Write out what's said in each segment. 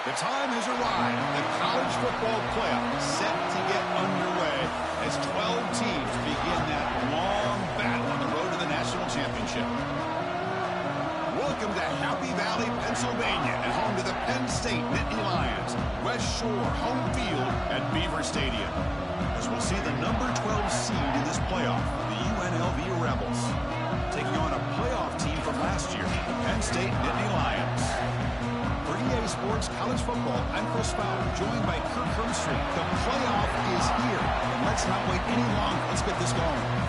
The time has arrived. The college football playoff is set to get underway as 12 teams begin that long battle on the road to the national championship. Welcome to Happy Valley, Pennsylvania, and home to the Penn State Nittany Lions. West Shore home field at Beaver Stadium. As we'll see the number 12 seed in this playoff, the UNLV Rebels, taking on a playoff team from last year, the Penn State Nittany Lions. For EA Sports College Football, I'm Chris Fowler, joined by Kirk Hermstreet. The playoff is here, and let's not wait any longer. Let's get this going.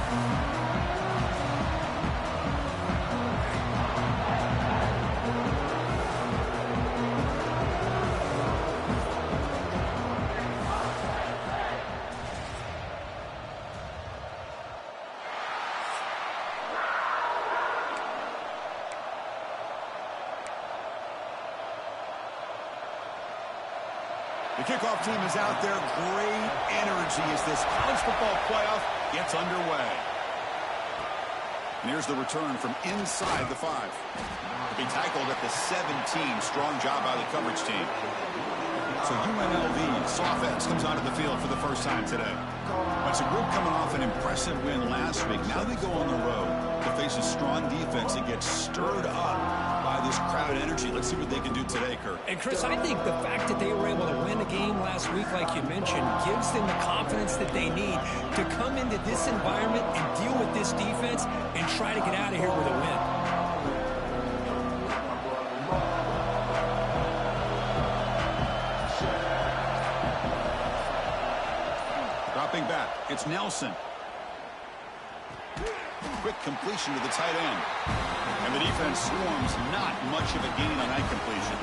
The kickoff team is out there. Great energy as this college football playoff gets underway. And here's the return from inside the 5. To be tackled at the 17. Strong job by the coverage team. So UNLV's offense comes onto the field for the first time today. It's a group coming off an impressive win last week. Now they go on the road to face a strong defense that gets stirred up by this crowd energy. Let's see what they can do today, Kirk. And, Chris, I think the fact that they were able to win a game last week, like you mentioned, gives them the confidence that they need to come into this environment and deal with this defense and try to get out of here with a win. Dropping back, it's Nelson. Quick completion to the tight end. And the defense swarms, not much of a gain on that completion.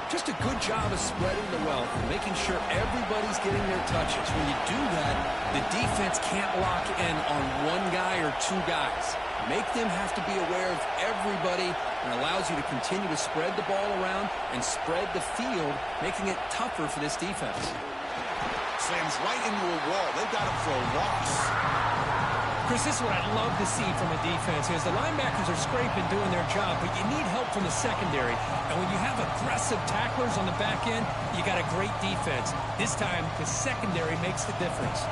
Just a good job of spreading the wealth and making sure everybody's getting their touches. When you do that, the defense can't lock in on one guy or two guys. Make them have to be aware of everybody, and allows you to continue to spread the ball around and spread the field, making it tougher for this defense. Slams right into a wall. They've got him for a loss. Chris, this is what I'd love to see from a defense, is the linebackers are scraping, doing their job, but you need help from the secondary. And when you have aggressive tacklers on the back end, you got a great defense. This time, the secondary makes the difference.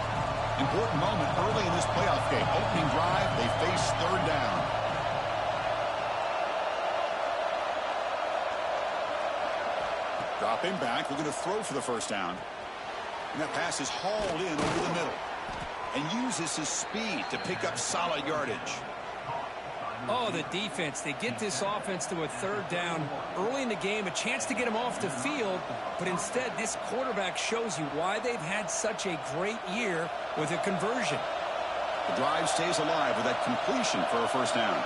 Important moment early in this playoff game. Opening drive, they face third down. Dropping back, looking to throw for the first down. And that pass is hauled in over the middle. And uses his speed to pick up solid yardage. Oh, the defense. They get this offense to a third down early in the game, a chance to get him off the field, but instead this quarterback shows you why they've had such a great year with a conversion. The drive stays alive with that completion for a first down.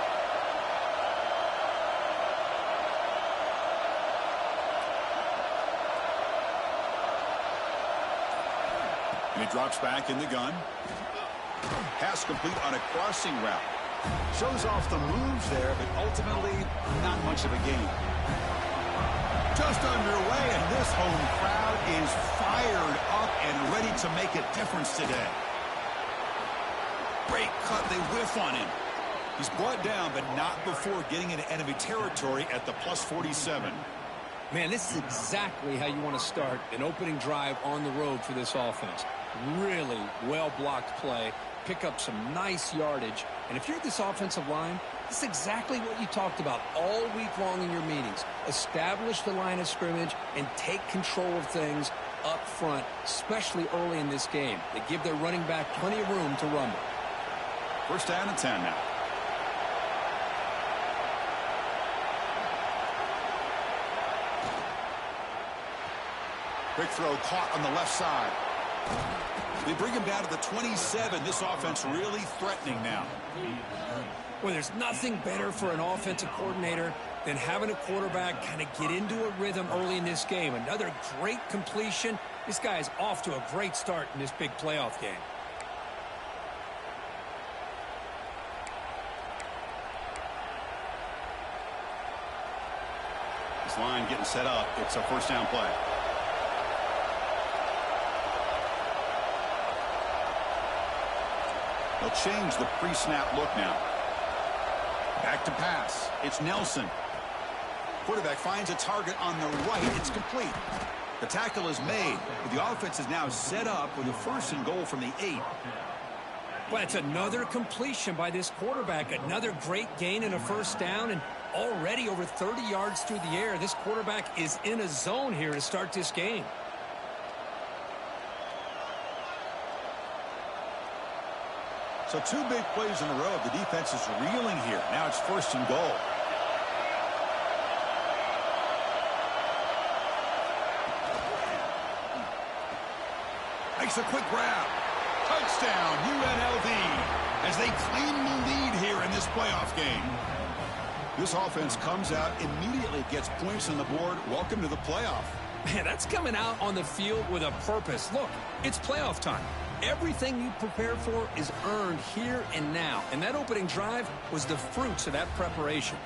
And he drops back in the gun. Pass complete on a crossing route. Shows off the moves there, but ultimately not much of a gain. Just underway, and this home crowd is fired up and ready to make a difference today. Great cut, they whiff on him. He's brought down, but not before getting into enemy territory at the plus 47. Man, this is exactly how you want to start an opening drive on the road for this offense. Really well-blocked play, pick up some nice yardage, and if you're this offensive line, this is exactly what you talked about all week long in your meetings. Establish the line of scrimmage and take control of things up front, especially early in this game. They give their running back plenty of room to rumble. First down and 10 now. Quick throw caught on the left side. They bring him down to the 27. This offense really threatening now. Well, there's nothing better for an offensive coordinator than having a quarterback kind of get into a rhythm early in this game. Another great completion. This guy is off to a great start in this big playoff game. This line getting set up. It's a first down play. They'll change the pre-snap look now. Back to pass. It's Nelson. Quarterback finds a target on the right. It's complete. The tackle is made. The offense is now set up with a 1st and goal from the 8. Well, it's another completion by this quarterback. Another great gain and a 1st down, and already over 30 yards through the air. This quarterback is in a zone here to start this game. So 2 big plays in a row. The defense is reeling here. Now it's 1st and goal. Makes a quick grab. Touchdown, UNLV, as they claim the lead here in this playoff game. This offense comes out, immediately gets points on the board. Welcome to the playoff. Man, that's coming out on the field with a purpose. Look, it's playoff time. Everything you prepared for is earned here and now. And that opening drive was the fruits of that preparation.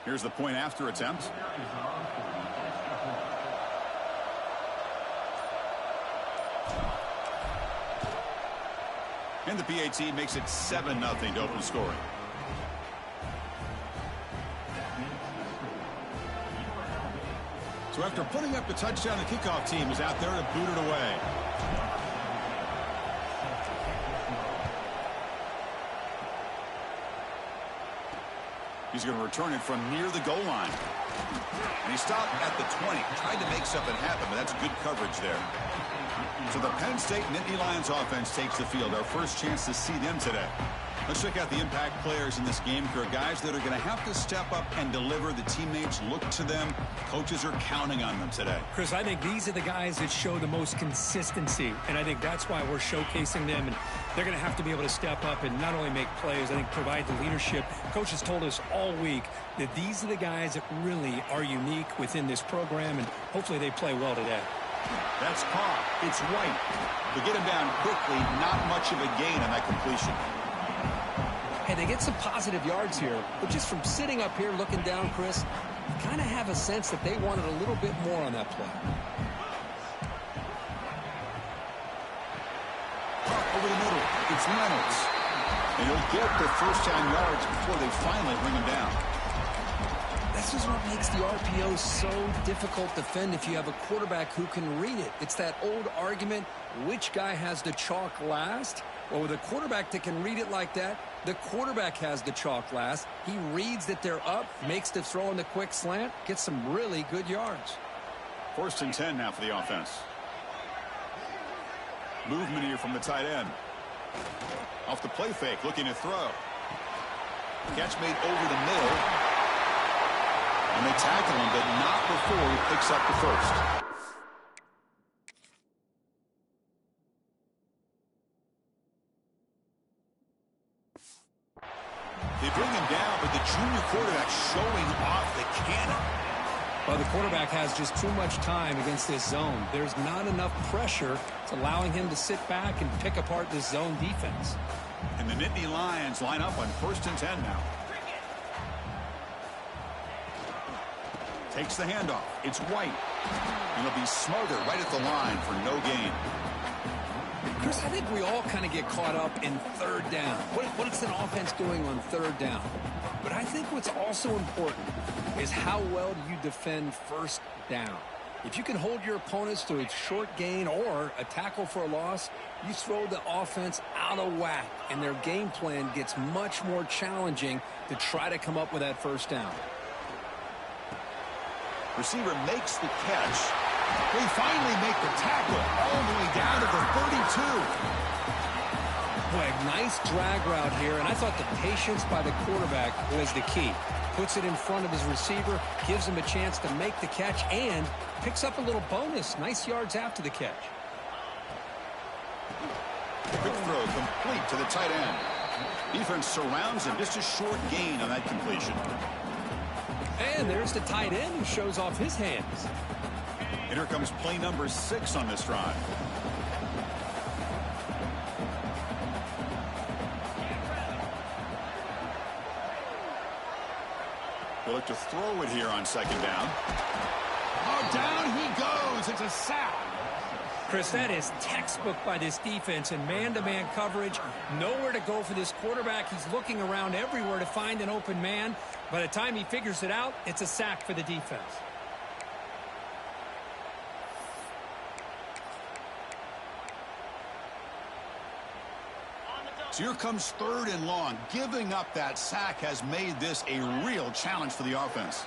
Here's the point after attempt. And the PAT makes it 7-0 to open scoring. So after putting up the touchdown, the kickoff team is out there to boot it away. He's going to return it from near the goal line. And he stopped at the 20. Tried to make something happen, but that's good coverage there. So the Penn State Nittany Lions offense takes the field. Our first chance to see them today. Let's check out the impact players in this game. There are guys that are going to have to step up and deliver. The teammates look to them. Coaches are counting on them today. Chris, I think these are the guys that show the most consistency, and I think that's why we're showcasing them. And they're going to have to be able to step up and not only make plays, I think provide the leadership. Coach has told us all week that these are the guys that really are unique within this program, and hopefully they play well today. That's caught. It's White. To get him down quickly, not much of a gain on that completion. Hey, they get some positive yards here, but just from sitting up here looking down, Chris, you kind of have a sense that they wanted a little bit more on that play. Over the middle, it's Reynolds. And he'll get the 1st down yards before they finally bring him down. This is what makes the RPO so difficult to defend if you have a quarterback who can read it. It's that old argument, which guy has the chalk last? Well, with a quarterback that can read it like that, the quarterback has the chalk last. He reads that they're up, makes the throw in the quick slant, gets some really good yards. 1st and 10 now for the offense. Movement here from the tight end. Off the play fake, looking to throw. Catch made over the middle. And they tackle him, but not before he picks up the 1st. They bring him down, but the junior quarterback showing off the cannon. Well, the quarterback has just too much time against this zone. There's not enough pressure. It's allowing him to sit back and pick apart this zone defense. And the Nittany Lions line up on 1st and 10 now. Takes the handoff. It's White. And he'll be smothered right at the line for no gain. Chris, I think we all kind of get caught up in 3rd down. What is an offense doing on 3rd down? But I think what's also important is how well do you defend 1st down. If you can hold your opponents to a short gain or a tackle for a loss, you throw the offense out of whack, and their game plan gets much more challenging to try to come up with that 1st down. Receiver makes the catch. They finally make the tackle all the way down to the 32. Boy, nice drag route here, and I thought the patience by the quarterback was the key. Puts it in front of his receiver, gives him a chance to make the catch, and picks up a little bonus. Nice yards after the catch. Quick throw complete to the tight end. Defense surrounds him. Just a short gain on that completion. And there's the tight end who shows off his hands. And here comes play number 6 on this drive. They look to throw it here on 2nd down. Oh, down he goes. It's a sack. Chris, that is textbook by this defense in man-to-man coverage. Nowhere to go for this quarterback. He's looking around everywhere to find an open man. By the time he figures it out, it's a sack for the defense. So here comes 3rd and long. Giving up that sack has made this a real challenge for the offense.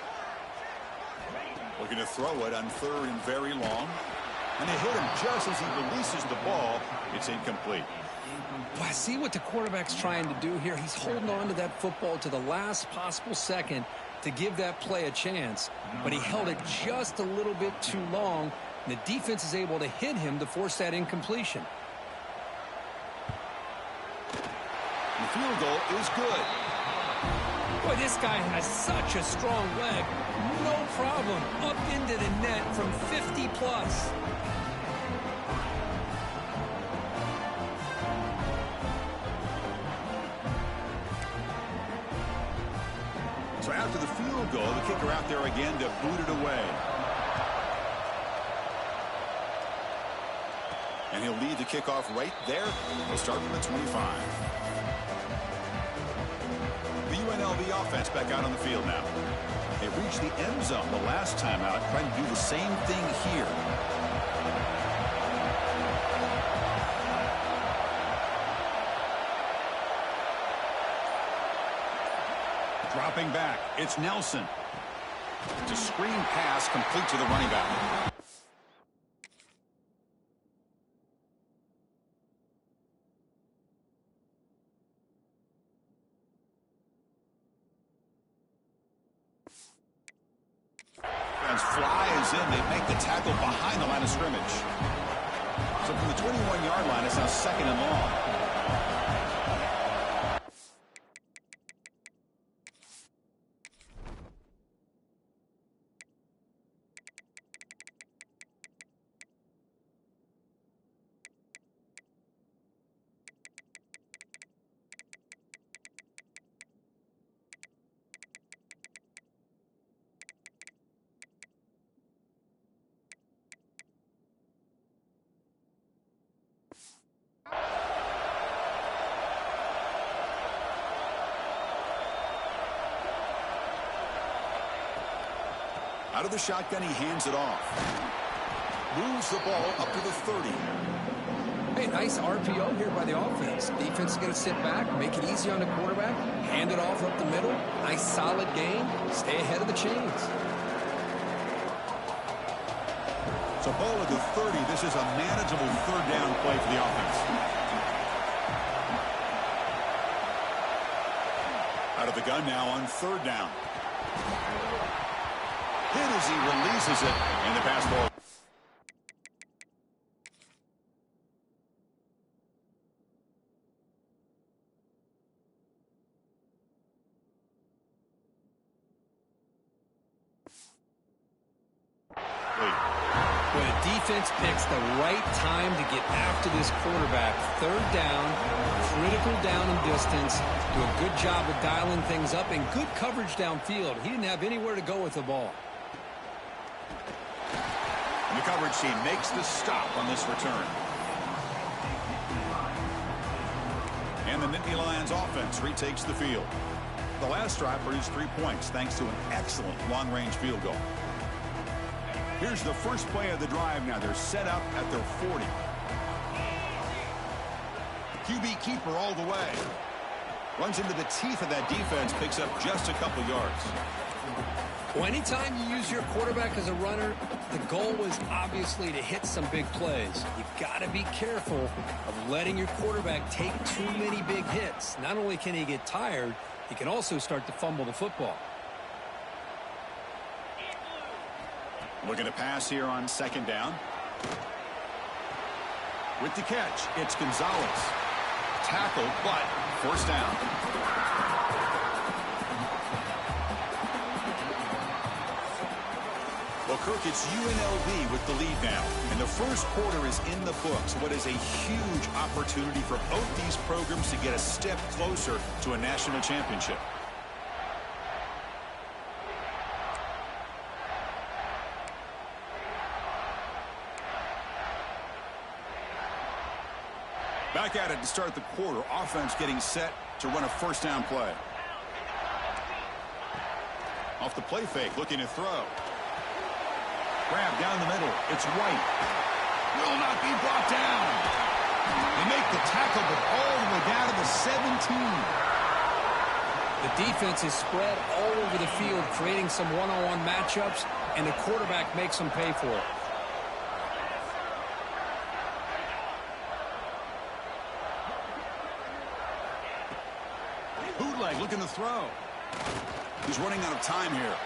Looking to throw it on 3rd and very long. And they hit him just as he releases the ball. It's incomplete. Well, I see what the quarterback's trying to do here. He's holding on to that football to the last possible second to give that play a chance. But he held it just a little bit too long. And the defense is able to hit him to force that incompletion. The field goal is good. Boy, this guy has such a strong leg. No problem. Up into the net from 50 plus. So after the field goal, the kicker out there again to boot it away. And he'll lead the kickoff right there. He'll start from the 25. The UNLV offense back out on the field now. They reached the end zone the last time out, trying to do the same thing here. Dropping back, it's Nelson. It's a screen pass complete to the running back. Flies in. They make the tackle behind the line of scrimmage. So from the 21-yard line, it's now 2nd and long. Out of the shotgun, he hands it off. Moves the ball up to the 30. Hey, nice RPO here by the offense. Defense is going to sit back, make it easy on the quarterback, hand it off up the middle. Nice solid game. Stay ahead of the chains. So ball at the 30. This is a manageable 3rd down play for the offense. Out of the gun now on 3rd down. Hit as he releases it, and the pass ball. Well, the defense picks the right time to get after this quarterback. 3rd down, critical down and distance. Do a good job of dialing things up and good coverage downfield. He didn't have anywhere to go with the ball. And the coverage team makes the stop on this return. And the Nittany Lions offense retakes the field. The last drive produced 3 points thanks to an excellent long-range field goal. Here's the first play of the drive now. They're set up at their 40. QB keeper all the way. Runs into the teeth of that defense, picks up just a couple yards. Well, anytime you use your quarterback as a runner, the goal was obviously to hit some big plays. You've got to be careful of letting your quarterback take too many big hits. Not only can he get tired, he can also start to fumble the football. Looking to pass here on 2nd down. With the catch, it's Gonzalez. Tackled, but first down. Well, Kirk, it's UNLV with the lead now. And the first quarter is in the books. What is a huge opportunity for both these programs to get a step closer to a national championship. Back at it to start the quarter. Offense getting set to run a first down play. Off the play fake, looking to throw. Grab down the middle. It's White. Will not be brought down. They make the tackle, but all the way down to the 17. The defense is spread all over the field, creating some one-on-one matchups, and the quarterback makes them pay for it. Bootleg looking to throw. He's running out of time here.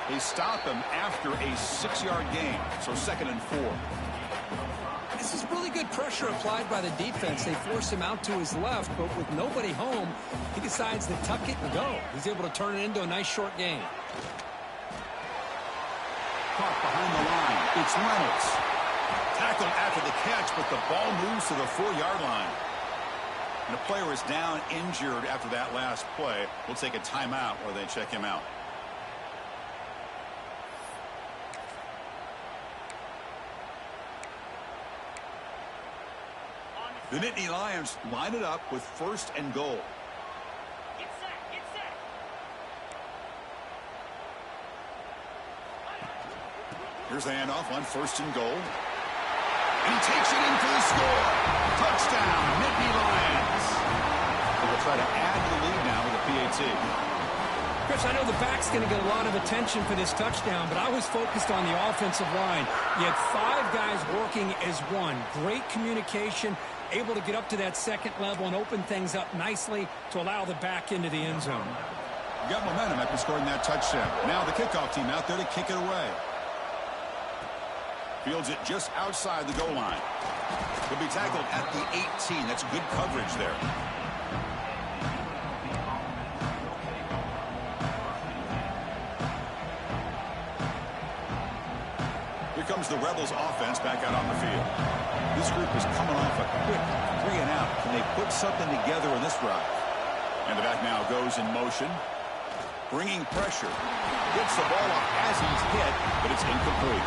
They stop him after a 6-yard gain, so 2nd and 4. This is really good pressure applied by the defense. They force him out to his left, but with nobody home, he decides to tuck it and go. He's able to turn it into a nice short gain. Caught behind the line. It's Reynolds. Tackled after the catch, but the ball moves to the 4-yard line. And the player is down injured after that last play. We'll take a timeout while they check him out. The Nittany Lions line it up with 1st and goal. Get set, get set. Here's the handoff on 1st and goal. And he takes it in for the score. Touchdown, Nittany Lions. They will try to add to the lead now with a PAT. Chris, I know the back's going to get a lot of attention for this touchdown, but I was focused on the offensive line. You had 5 guys working as one. Great communication, able to get up to that 2nd level and open things up nicely to allow the back into the end zone. You got momentum after scoring that touchdown. Now the kickoff team out there to kick it away. Fields it just outside the goal line. He'll be tackled at the 18. That's good coverage there. Here comes the Rebels offense back out on the field. This group is coming off a quick 3 and out. Can they put something together in this drive? And the back now goes in motion. Bringing pressure. Gets the ball up as he's hit, but it's incomplete.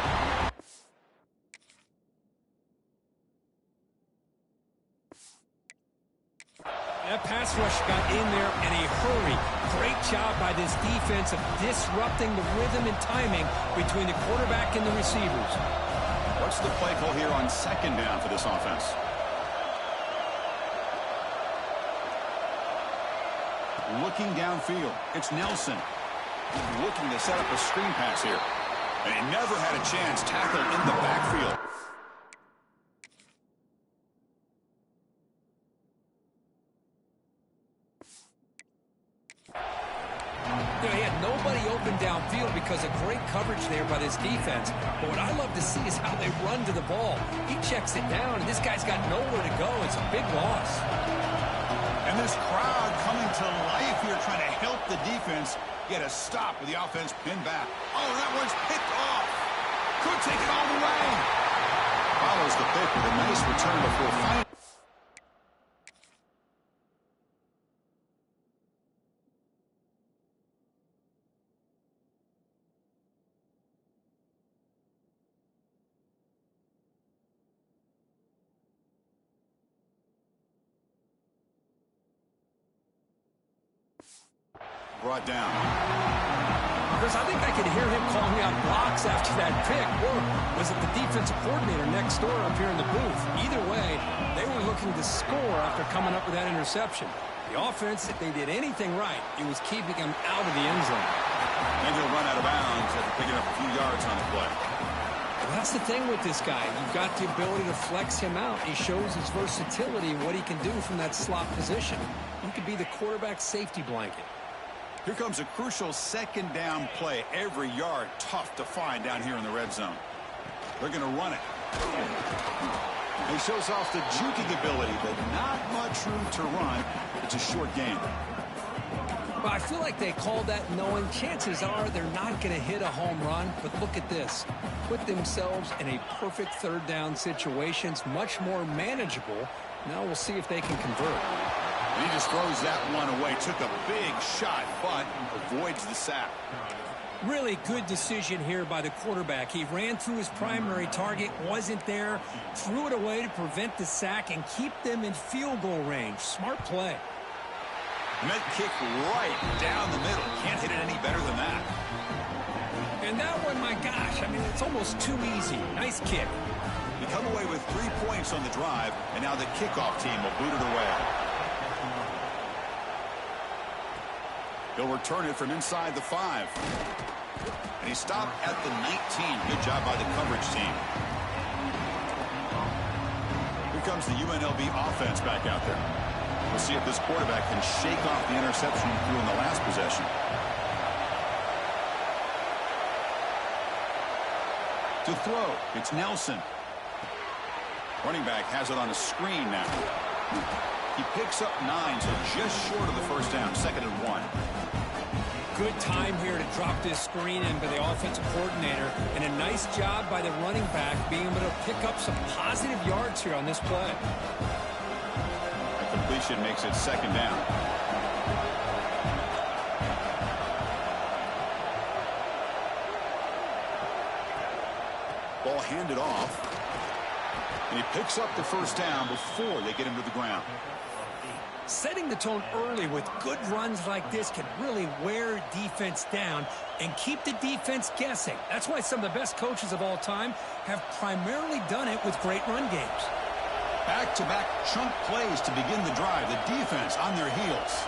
That pass rush got in there in a hurry. Great job by this defense of disrupting the rhythm and timing between the quarterback and the receivers. What's the play call here on 2nd down for this offense? Looking downfield. It's Nelson. Looking to set up a screen pass here. And he never had a chance. Tackled in the backfield. You know, he had nobody open downfield because of great coverage there by this defense. But what I love to see is how they run to the ball. He checks it down, and this guy's got nowhere to go. It's a big loss. And this crowd coming to life here trying to help the defense get a stop with the offense pinned back. Oh, that one's picked off. Could take it all the way. Follows the pick with a nice return before final. Brought down. Chris, I think I could hear him calling out blocks after that pick. Or was it the defensive coordinator next door up here in the booth? Either way, they were looking to score after coming up with that interception. The offense, if they did anything right, it was keeping him out of the end zone. And he'll run out of bounds after picking up a few yards on the play. Well, that's the thing with this guy. You've got the ability to flex him out. He shows his versatility and what he can do from that slot position. He could be the quarterback safety blanket. Here comes a crucial 2nd down play. Every yard tough to find down here in the red zone. They're going to run it. He shows off the juking ability, but not much room to run. It's a short game. Well, I feel like they called that knowing chances are they're not going to hit a home run. But look at this. Put themselves in a perfect third down situation. It's much more manageable. Now we'll see if they can convert. And he just throws that one away. Took a big shot, but avoids the sack. Really good decision here by the quarterback. He ran through his primary target, wasn't there, threw it away to prevent the sack and keep them in field goal range. Smart play. And that kick right down the middle. Can't hit it any better than that. And that one, my gosh, I mean, it's almost too easy. Nice kick. They come away with 3 points on the drive, and now the kickoff team will boot it away. He'll return it from inside the 5. And he stopped at the 19. Good job by the coverage team. Here comes the UNLV offense back out there. We'll see if this quarterback can shake off the interception he threw in the last possession. To throw, it's Nelson. Running back has it on a screen now. He picks up 9, so just short of the first down, 2nd and 1. Good time here to drop this screen in by the offensive coordinator, and a nice job by the running back being able to pick up some positive yards here on this play. A completion makes it 2nd down. Ball handed off. And he picks up the first down before they get him to the ground. Setting the tone early with good runs like this can really wear defense down and keep the defense guessing. That's why some of the best coaches of all time have primarily done it with great run games. Back-to-back chunk plays to begin the drive. The defense on their heels.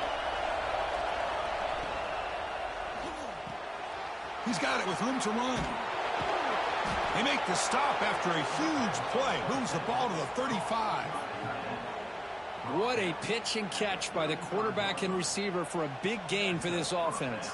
He's got it with room to run. They make the stop after a huge play. Moves the ball to the 35. What a pitch and catch by the quarterback and receiver for a big gain for this offense.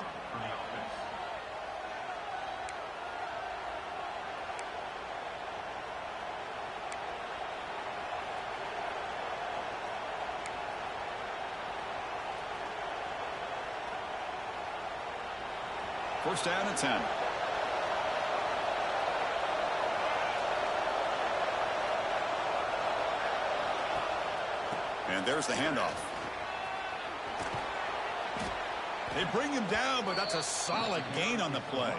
First down and 10. And there's the handoff. They bring him down, but that's a solid gain on the play.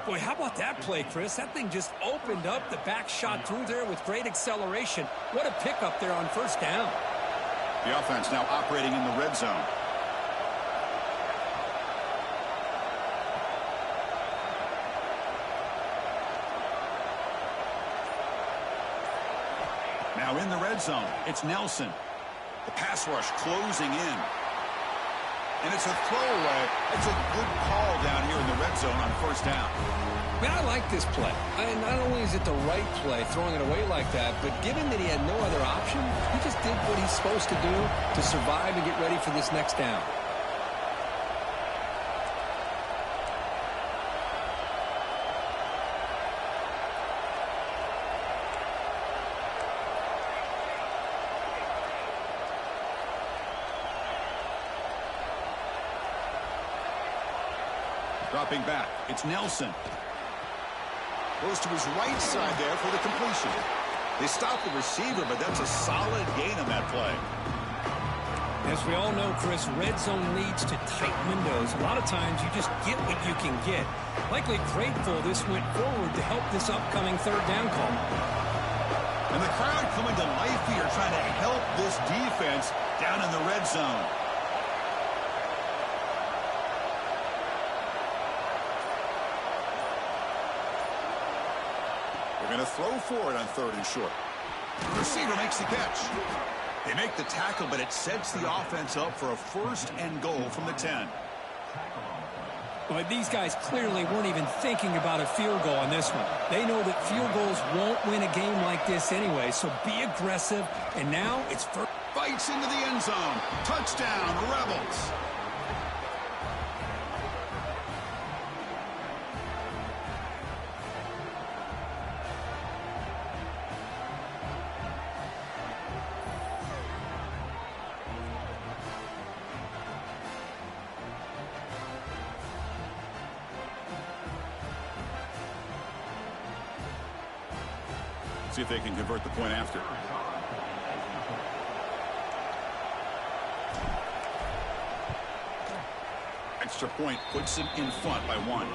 Boy, how about that play, Chris? That thing just opened up. The back shot through there with great acceleration. What a pickup there on first down. The offense now operating in the red zone. Now in the red zone, it's Nelson. The pass rush closing in. And it's a throwaway. It's a good call down here in the red zone on first down. Man, I like this play. Not only is it the right play, throwing it away like that, but given that he had no other option, he just did what he's supposed to do to survive and get ready for this next down. Dropping back, it's Nelson. Goes to his right side there for the completion. They stop the receiver, but that's a solid gain on that play. As we all know, Chris, red zone leads to tight windows. A lot of times you just get what you can get. Likely grateful this went forward to help this upcoming third down call. And the crowd coming to life here, trying to help this defense down in the red zone. Going to throw for it on 3rd and short. The receiver makes the catch. They make the tackle, but it sets the offense up for a 1st and goal from the 10. But these guys clearly weren't even thinking about a field goal on this one. They know that field goals won't win a game like this anyway, so be aggressive. And now it's first. Fights into the end zone. Touchdown, Rebels. see if they can convert the point after. Extra point puts them in front by 1.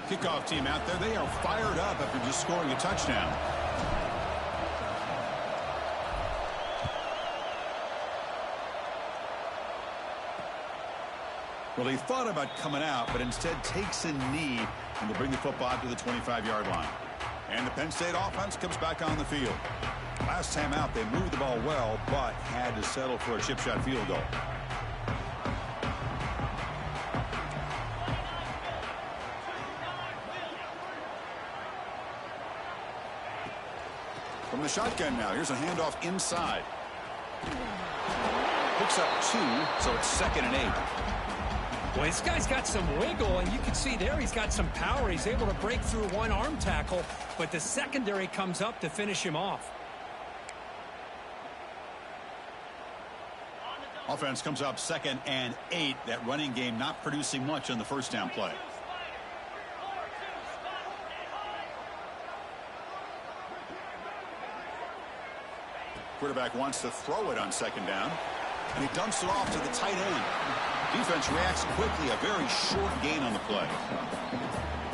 Kickoff team out there. They are fired up after just scoring a touchdown. Well, he thought about coming out, but instead takes a knee and will bring the football out to the 25-yard line. And the Penn State offense comes back on the field. Last time out, they moved the ball well, but had to settle for a chip shot field goal. From the shotgun now, here's a handoff inside. Picks up 2, so it's 2nd and 8. Well, this guy's got some wiggle, and you can see there he's got some power. He's able to break through one arm tackle, but the secondary comes up to finish him off. Offense comes up 2nd and 8. That running game not producing much on the first down play. Quarterback wants to throw it on 2nd down, and he dumps it off to the tight end. Defense reacts quickly. A very short gain on the play.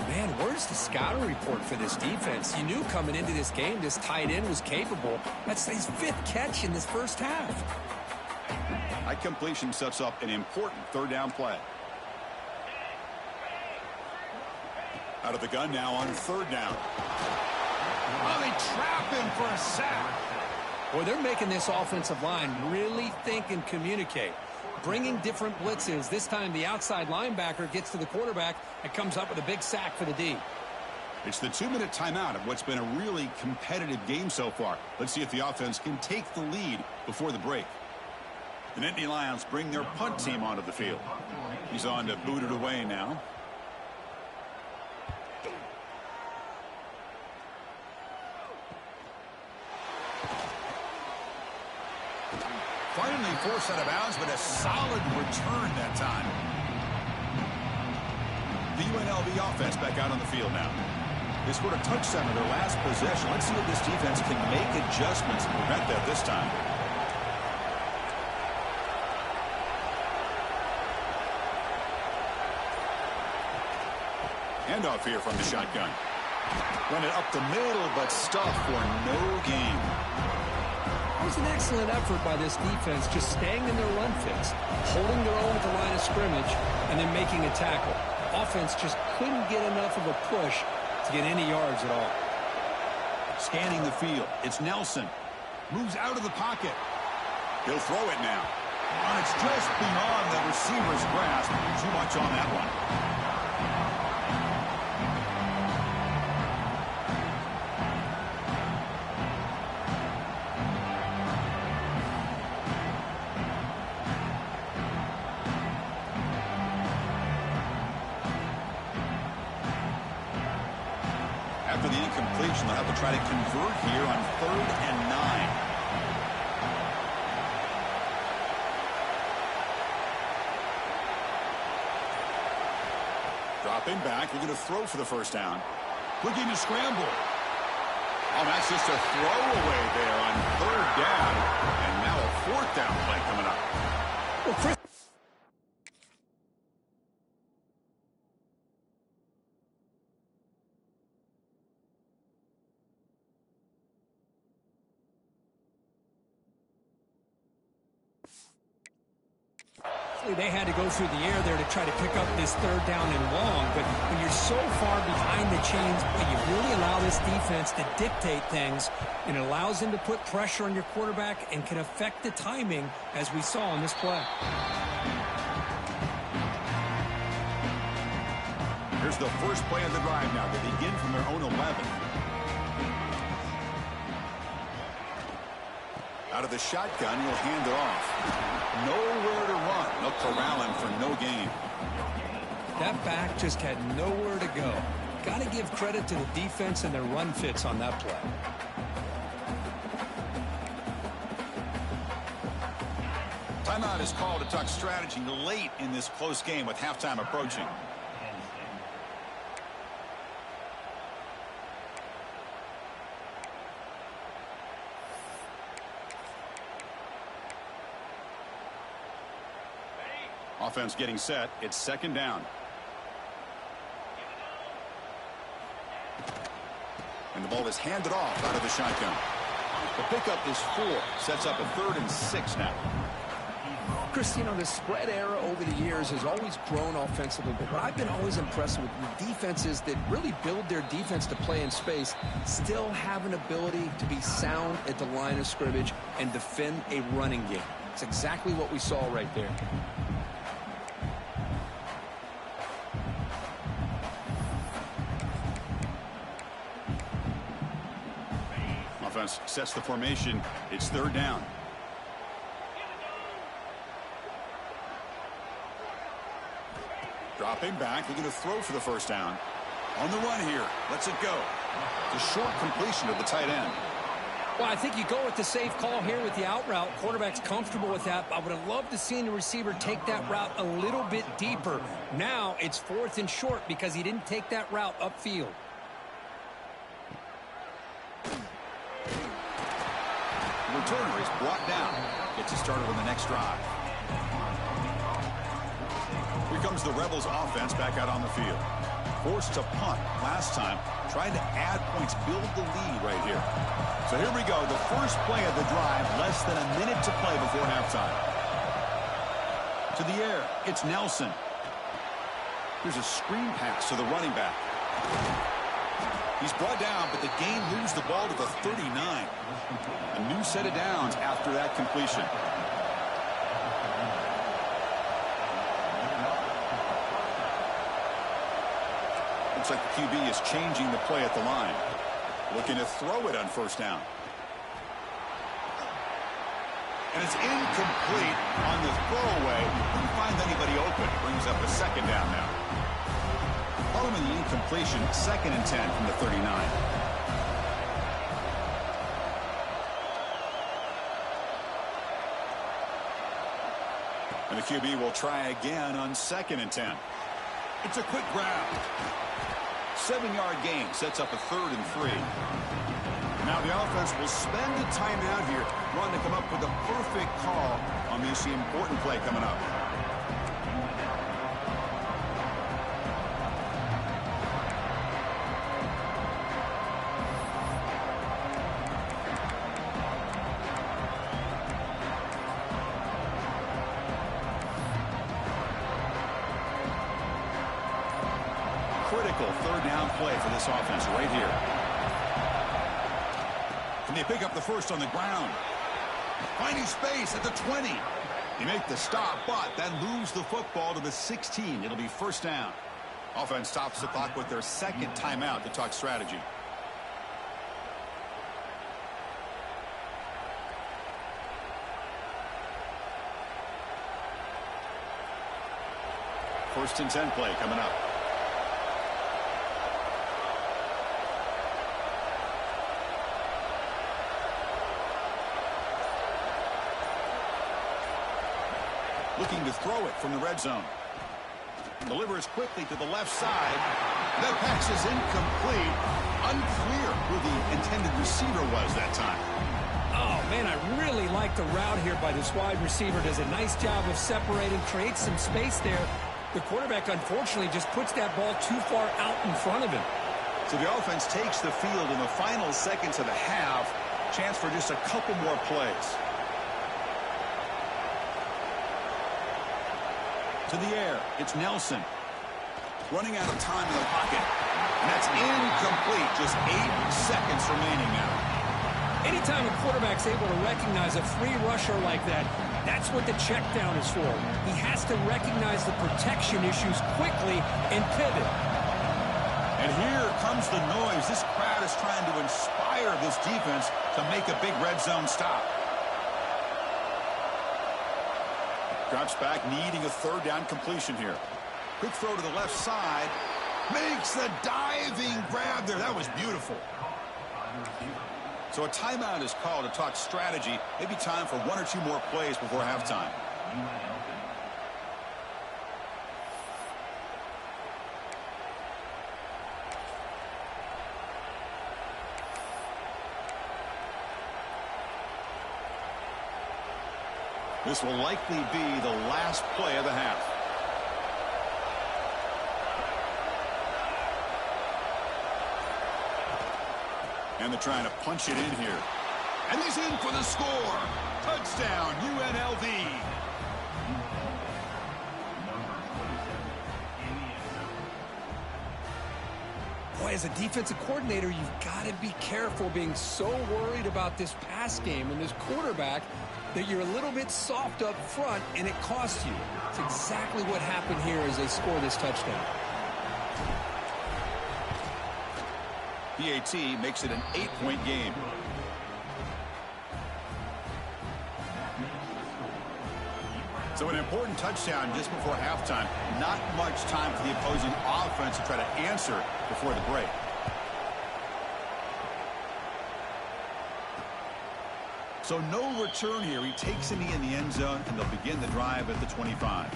Man, where's the scouting report for this defense? You knew coming into this game this tight end was capable. That's his 5th catch in this first half. High completion sets up an important 3rd down play. Out of the gun now on 3rd down. Oh, they trap him for a sack. Boy, they're making this offensive line really think and communicate. Bringing different blitzes. This time the outside linebacker gets to the quarterback and comes up with a big sack for the D. It's the 2-minute timeout of what's been a really competitive game so far. Let's see if the offense can take the lead before the break. The Nittany Lions bring their punt team onto the field. He's on to boot it away now. Finally forced out of bounds, but a solid return that time. The UNLV offense back out on the field now. They scored a touchdown in their last possession. Let's see if this defense can make adjustments to prevent that this time. Handoff here from the shotgun. Run it up the middle, but stuffed for no gain. It was an excellent effort by this defense, just staying in their run fits, holding their own at the line of scrimmage, and then making a tackle. Offense just couldn't get enough of a push to get any yards at all. Scanning the field, it's Nelson. Moves out of the pocket. He'll throw it now. And it's just beyond the receiver's grasp. Too much on that one. After the incompletion, they'll have to try to convert here on 3rd and 9. Dropping back, they're going to throw for the first down. Looking to scramble. Oh, that's just a throwaway there on 3rd down. And now a 4th down play coming up. Well, Chris, they had to go through the air there to try to pick up this 3rd down and long, but when you're so far behind the chains, you really allow this defense to dictate things, and it allows them to put pressure on your quarterback and can affect the timing, as we saw in this play. Here's the first play of the drive now. They begin from their own 11. Out of the shotgun, he'll hand it off. Nowhere to run. They'll corral him for no gain. That back just had nowhere to go. Got to give credit to the defense and their run fits on that play. Timeout is called to talk strategy late in this close game with halftime approaching. Offense getting set. It's second down. And the ball is handed off out of the shotgun. The pickup is 4. Sets up a 3rd and 6 now. Chris, you know, the spread era over the years has always grown offensively, but what I've been always impressed with defenses that really build their defense to play in space still have an ability to be sound at the line of scrimmage and defend a running game. It's exactly what we saw right there. Offense sets the formation. It's 3rd down. Dropping back, looking to throw for the first down. On the run here, lets it go. The short completion of the tight end. Well, I think you go with the safe call here with the out route. Quarterback's comfortable with that. I would have loved to see the receiver take that route a little bit deeper. Now it's 4th and short because he didn't take that route upfield. The returner is brought down. Gets it started on the next drive. Here comes the Rebels offense back out on the field. Forced to punt last time. Trying to add points, build the lead right here. So here we go. The first play of the drive. Less than a minute to play before halftime. To the air. It's Nelson. There's a screen pass to the running back. He's brought down, but the game moves the ball to the 39. A new set of downs after that completion. Looks like the QB is changing the play at the line. Looking to throw it on first down. And it's incomplete on the throwaway. Couldn't find anybody open. Brings up a second down now. Following the incompletion, 2nd and 10 from the 39. And the QB will try again on 2nd and 10. It's a quick grab. 7-yard gain sets up a 3rd and 3. Now the offense will spend a timeout here, trying to come up with a perfect call on this important play coming up. Critical 3rd down play for this offense right here. Can they pick up the first on the ground? Finding space at the 20. They make the stop, but then lose the football to the 16. It'll be first down. Offense stops the clock with their 2nd timeout to talk strategy. First and 10 play coming up. Looking to throw it from the red zone. Delivers quickly to the left side. That pass is incomplete. Unclear who the intended receiver was that time. Oh, man, I really like the route here by this wide receiver. Does a nice job of separating, creates some space there. The quarterback, unfortunately, just puts that ball too far out in front of him. So the offense takes the field in the final seconds of the half. Chance for just a couple more plays. To the air, it's Nelson. Running out of time in the pocket. And that's incomplete. Just 8 seconds remaining now. Anytime a quarterback's able to recognize a free rusher like that, that's what the check down is for. He has to recognize the protection issues quickly and pivot. And here comes the noise. This crowd is trying to inspire this defense to make a big red zone stop. Drops back, needing a 3rd down completion here. Quick throw to the left side. Makes the diving grab there. That was beautiful. So a timeout is called to talk strategy. Maybe time for 1 or 2 more plays before halftime. This will likely be the last play of the half. And they're trying to punch it in here. And he's in for the score. Touchdown, UNLV. Boy, as a defensive coordinator, you've got to be careful being so worried about this pass game and this quarterback that you're a little bit soft up front and it costs you. It's exactly what happened here as they score this touchdown. PAT makes it an 8-point game. So an important touchdown just before halftime. Not much time for the opposing offense to try to answer before the break. So no return here. He takes a knee in the end zone, and they'll begin the drive at the 25.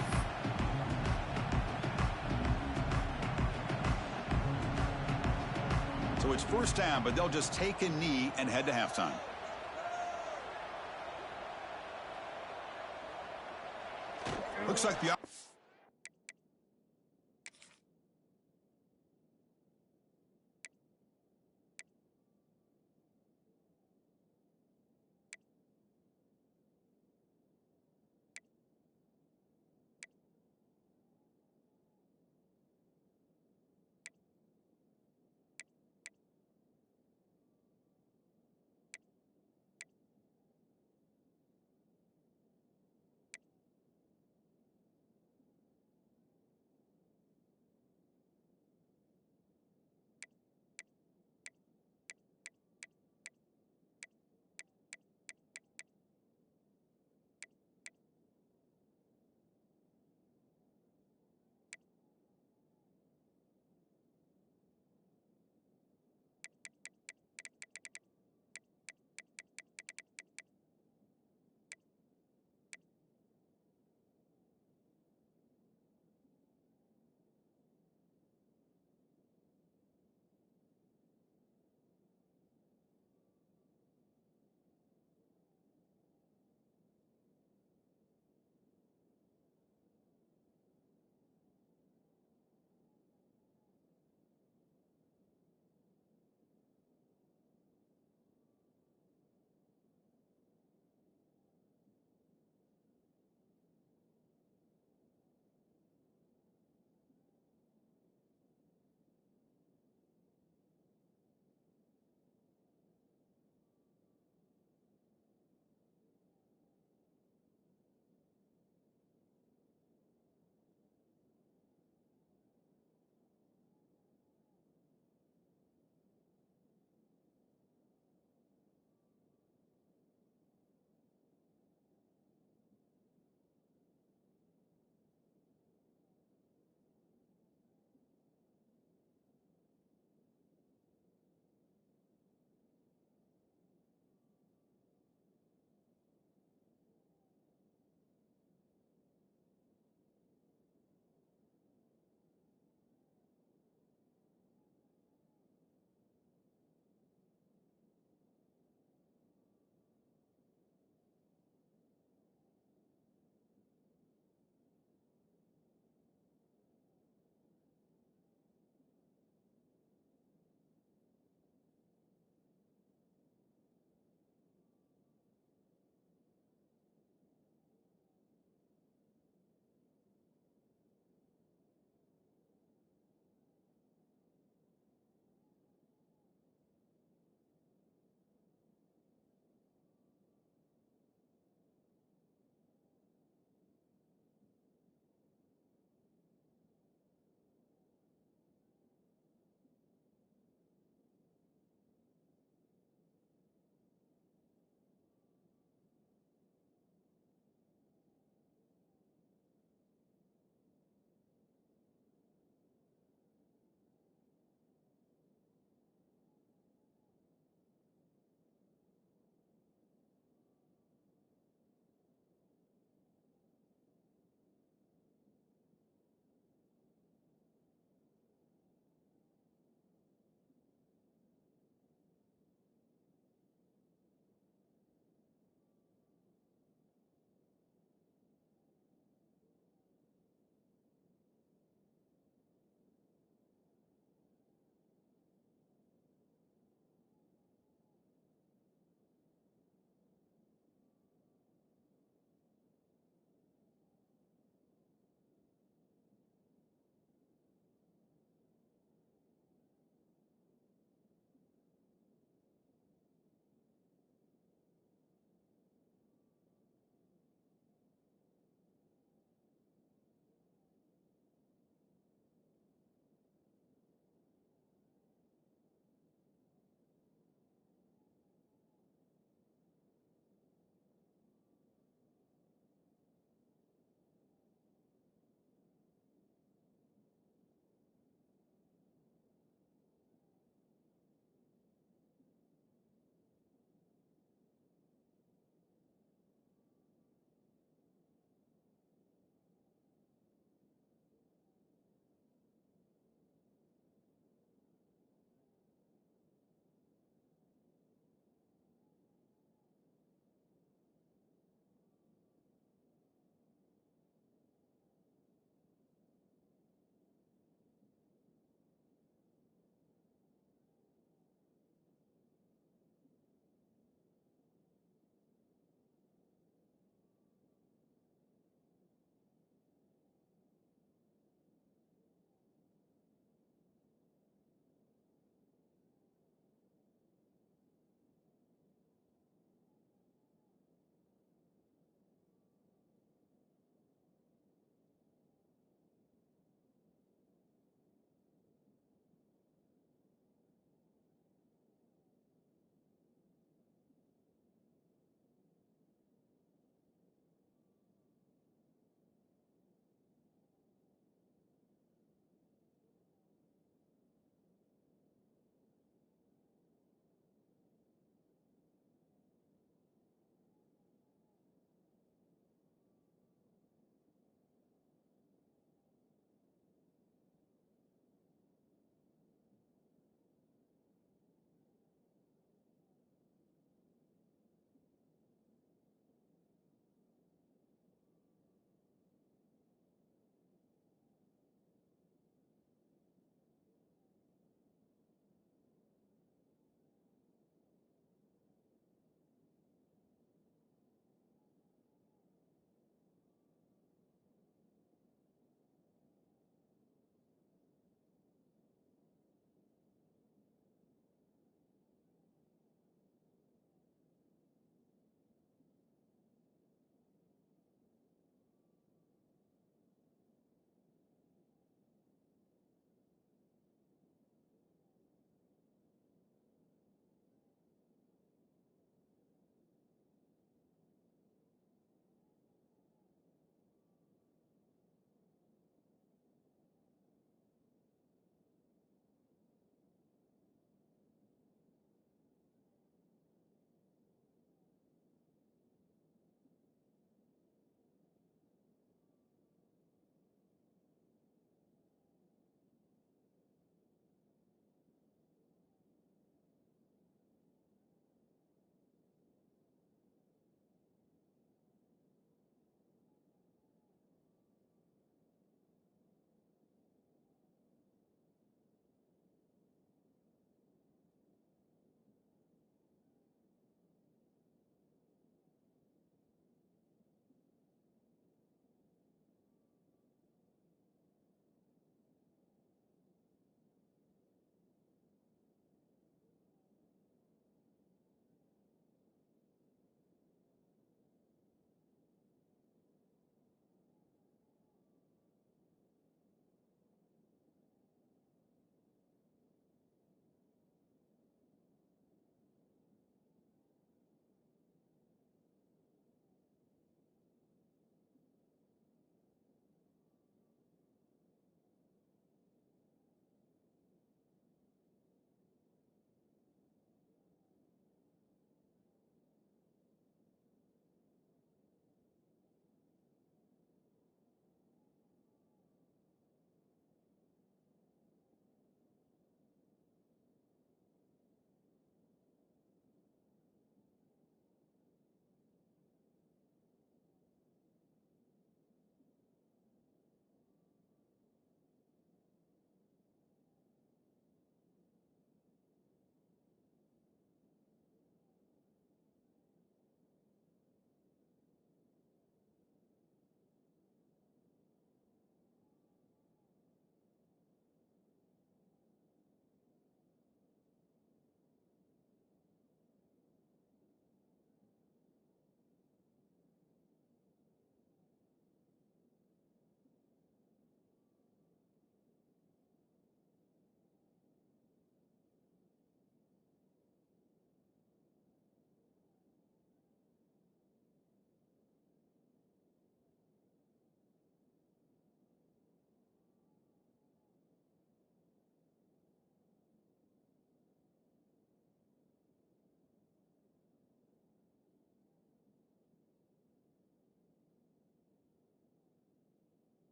So it's first down, but they'll just take a knee and head to halftime. Looks like the...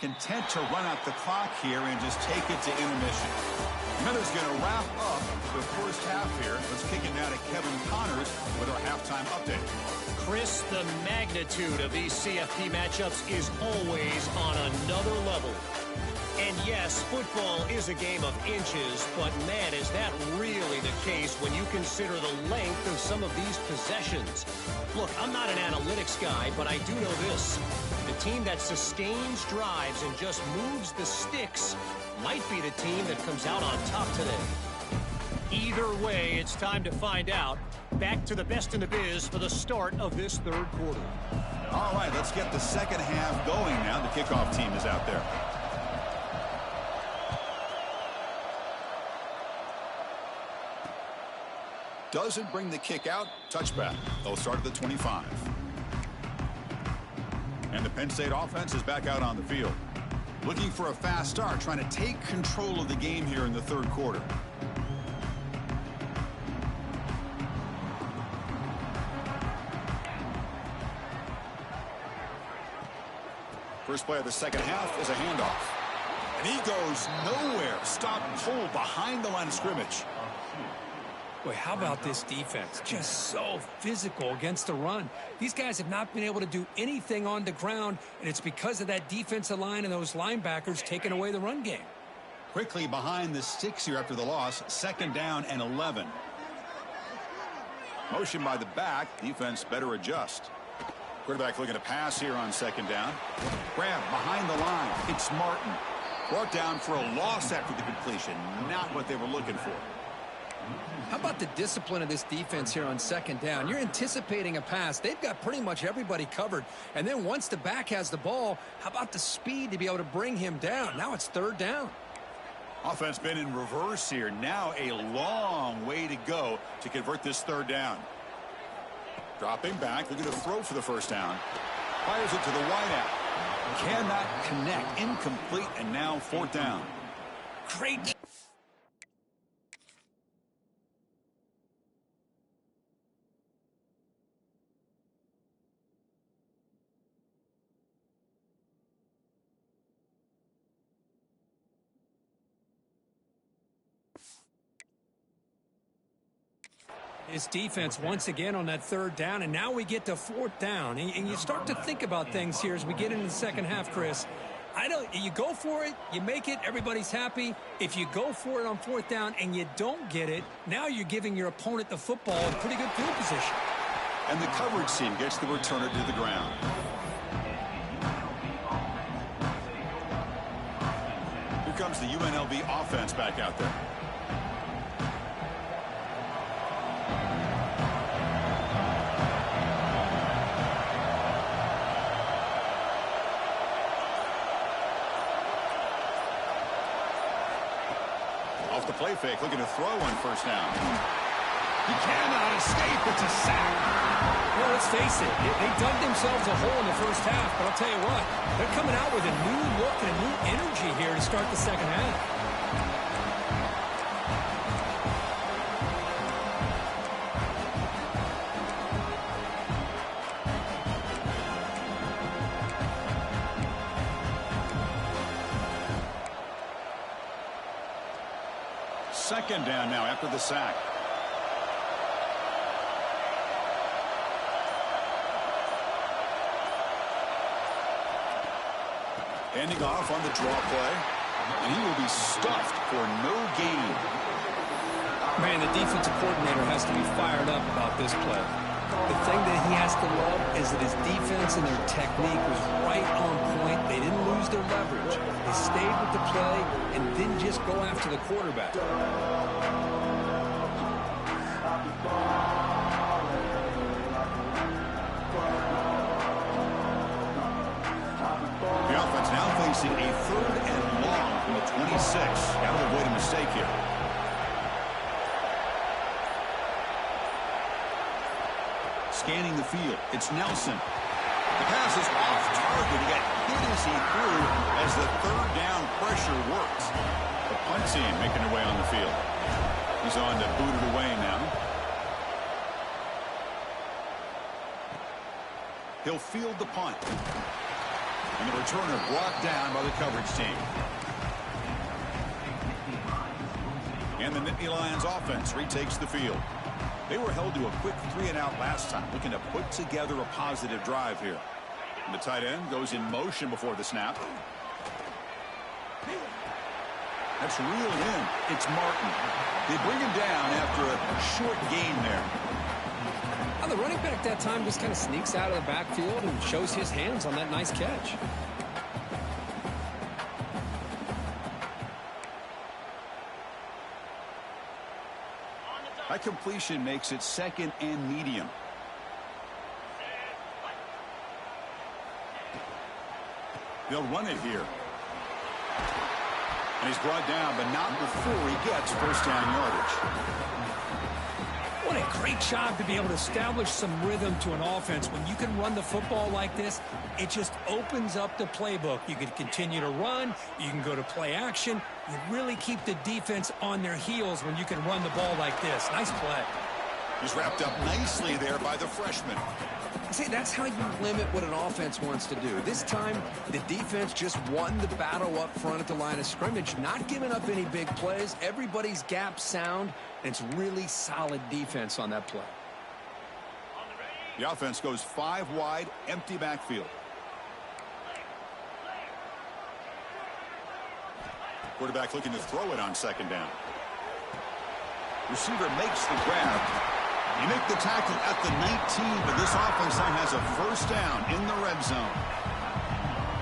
content to run out the clock here and just take it to intermission. Miller's going to wrap up the first half here. Let's kick it now to Kevin Connors with our halftime update. Chris, the magnitude of these CFP matchups is always on another level. And yes, football is a game of inches, but man, is that really the case when you consider the length of some of these possessions. Look, I'm not an analytics guy, but I do know this. The team that sustains drives and just moves the sticks might be the team that comes out on top today. Either way, it's time to find out. Back to the best in the biz for the start of this third quarter. All right, let's get the second half going now. The kickoff team is out there. Doesn't bring the kick out. Touchback. They'll start at the 25. And the Penn State offense is back out on the field. Looking for a fast start, trying to take control of the game here in the third quarter. First play of the second half is a handoff. And he goes nowhere. Stop and pull behind the line of scrimmage. Boy, how about this defense? Just so physical against the run. These guys have not been able to do anything on the ground, and it's because of that defensive line and those linebackers taking away the run game. Quickly behind the sticks here after the loss. Second down and 11. Motion by the back. Defense better adjust. Quarterback looking to pass here on second down. Grab behind the line. It's Martin. Brought down for a loss after the completion. Not what they were looking for. How about the discipline of this defense here on second down? You're anticipating a pass. They've got pretty much everybody covered. And then once the back has the ball, how about the speed to be able to bring him down? Now it's third down. Offense been in reverse here. Now a long way to go to convert this third down. Dropping back, looking to throw for the first down. Fires it to the wideout. Cannot connect. Incomplete, and now fourth down. Great. His defense once again on that third down, and now we get to fourth down. And you start to think about things here as we get into the second half, Chris. You go for it, you make it, everybody's happy. If you go for it on fourth down and you don't get it, now you're giving your opponent the football in pretty good field position. And the coverage team gets the returner to the ground. Here comes the UNLV offense back out there. Off the play fake, looking to throw on first down. He cannot escape. It's a sack. Well, let's face it. They dug themselves a hole in the first half, but I'll tell you what, they're coming out with a new look and a new energy here to start the second half. Second down now after the sack. Handing off on the draw play. And he will be stuffed for no gain. Man, the defensive coordinator has to be fired up about this play. The thing that he has to love is that his defense and their technique was right on point. They didn't lose their leverage. They stayed with the play and didn't just go after the quarterback. The offense now facing a third and long from the 26. Got to avoid a mistake here. Scanning the field. It's Nelson. The pass is off target. He got hit as he threw as the third down pressure works. The punt team making their way on the field. He's on to boot it away now. He'll field the punt. And the returner brought down by the coverage team. And the Nittany Lions offense retakes the field. They were held to a quick 3-and-out last time, looking to put together a positive drive here. And the tight end goes in motion before the snap. That's reeled in. It's Martin. They bring him down after a short gain there. Now the running back that time just kind of sneaks out of the backfield and shows his hands on that nice catch. That completion makes it 2nd and medium. They'll run it here. And he's brought down, but not before he gets first down yardage. What a great job to be able to establish some rhythm to an offense. When you can run the football like this, it just opens up the playbook. You can continue to run. You can go to play action. You really keep the defense on their heels when you can run the ball like this. Nice play. He's wrapped up nicely there by the freshman. See, that's how you limit what an offense wants to do. This time, the defense just won the battle up front at the line of scrimmage, not giving up any big plays. Everybody's gap sound, and it's really solid defense on that play. The offense goes 5 wide, empty backfield. Quarterback looking to throw it on 2nd down. Receiver makes the grab. You make the tackle at the 19, but this offense now has a first down in the red zone.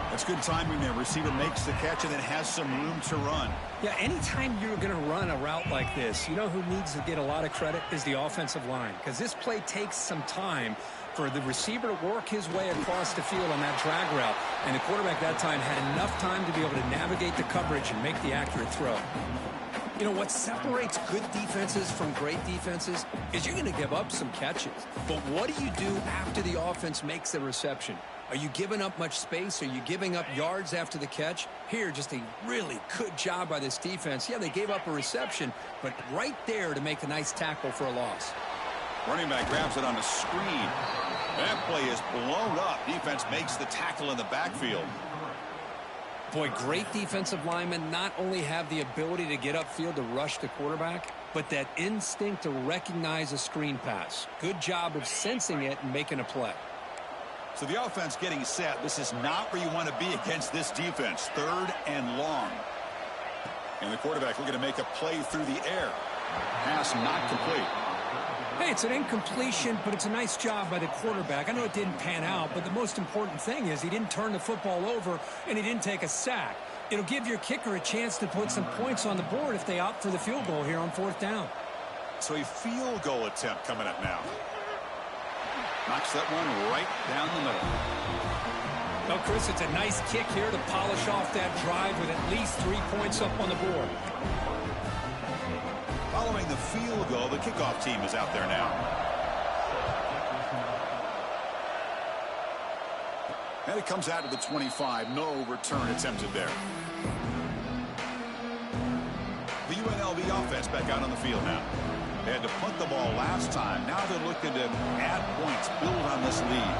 That's good timing there. Receiver makes the catch and then has some room to run. Yeah, anytime you're going to run a route like this, you know who needs to get a lot of credit is the offensive line, because this play takes some time for the receiver to work his way across the field on that drag route, and the quarterback that time had enough time to be able to navigate the coverage and make the accurate throw. You know, what separates good defenses from great defenses is you're going to give up some catches. But what do you do after the offense makes the reception? Are you giving up much space? Are you giving up yards after the catch? Here, just a really good job by this defense. Yeah, they gave up a reception, but right there to make a nice tackle for a loss. Running back grabs it on a screen. That play is blown up. Defense makes the tackle in the backfield. Boy, great defensive linemen not only have the ability to get upfield to rush the quarterback, but that instinct to recognize a screen pass. Good job of sensing it and making a play. So the offense getting set. This is not where you want to be against this defense. 3rd and long. And the quarterback looking to make a play through the air. Pass not complete. Hey, it's an incompletion, but it's a nice job by the quarterback. I know it didn't pan out, but the most important thing is he didn't turn the football over and he didn't take a sack. It'll give your kicker a chance to put some points on the board if they opt for the field goal here on 4th down. So a field goal attempt coming up now. Knocks that one right down the middle. Well, Chris, it's a nice kick here to polish off that drive with at least 3 points up on the board. Following the field goal, the kickoff team is out there now. And it comes out to the 25. No return attempted there. The UNLV offense back out on the field now. They had to punt the ball last time. Now they're looking to add points, build on this lead.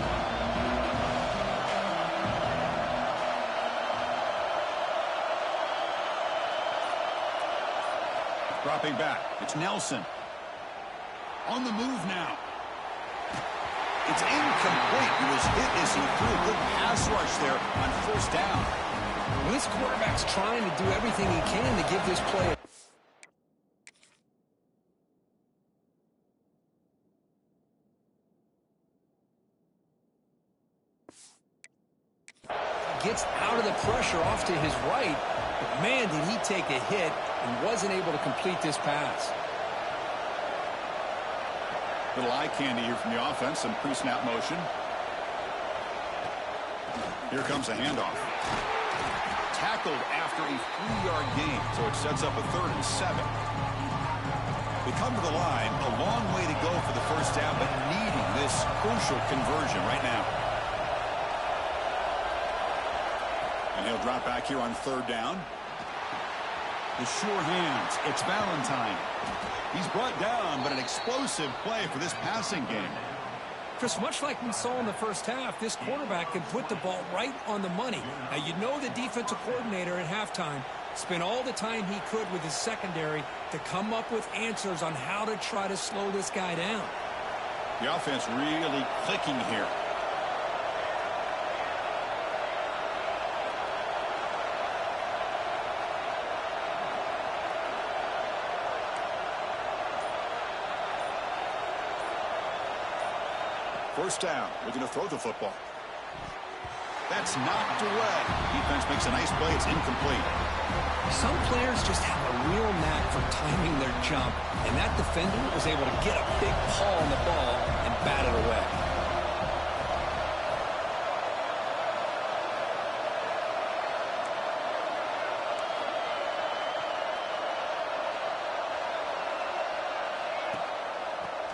Dropping back. It's Nelson. On the move now. It's incomplete. He was hit as he threw a good pass rush there on 1st down. Well, this quarterback's trying to do everything he can to give this play. Gets out of the pressure off to his right. But man, did he take a hit and wasn't able to complete this pass. Little eye candy here from the offense. Some pre-snap motion. Here comes a handoff. Tackled after a 3-yard gain, so it sets up a 3rd and 7. They come to the line, a long way to go for the first down, but needing this crucial conversion right now. And he'll drop back here on 3rd down. The sure hands. It's Valentine. He's brought down, but an explosive play for this passing game. Chris, much like we saw in the first half, this quarterback can put the ball right on the money. Now, you know the defensive coordinator at halftime spent all the time he could with his secondary to come up with answers on how to try to slow this guy down. The offense really clicking here. First down, looking to throw the football. That's knocked away. Defense makes a nice play. It's incomplete. Some players just have a real knack for timing their jump, and that defender was able to get a big paw on the ball and bat it away.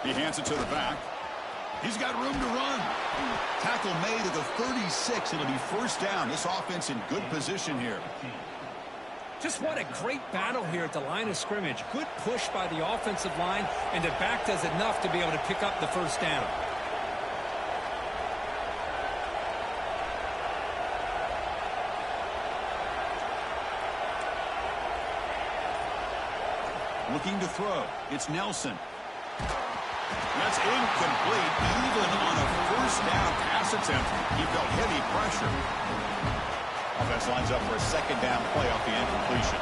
He hands it to the back. He's got room to run. Tackle made at the 36. It'll be first down. This offense in good position here. Just what a great battle here at the line of scrimmage. Good push by the offensive line, and the back does enough to be able to pick up the first down. Looking to throw. It's Nelson. That's incomplete. Even on a first down pass attempt, he felt heavy pressure. Offense lines up for a second down play off the incompletion.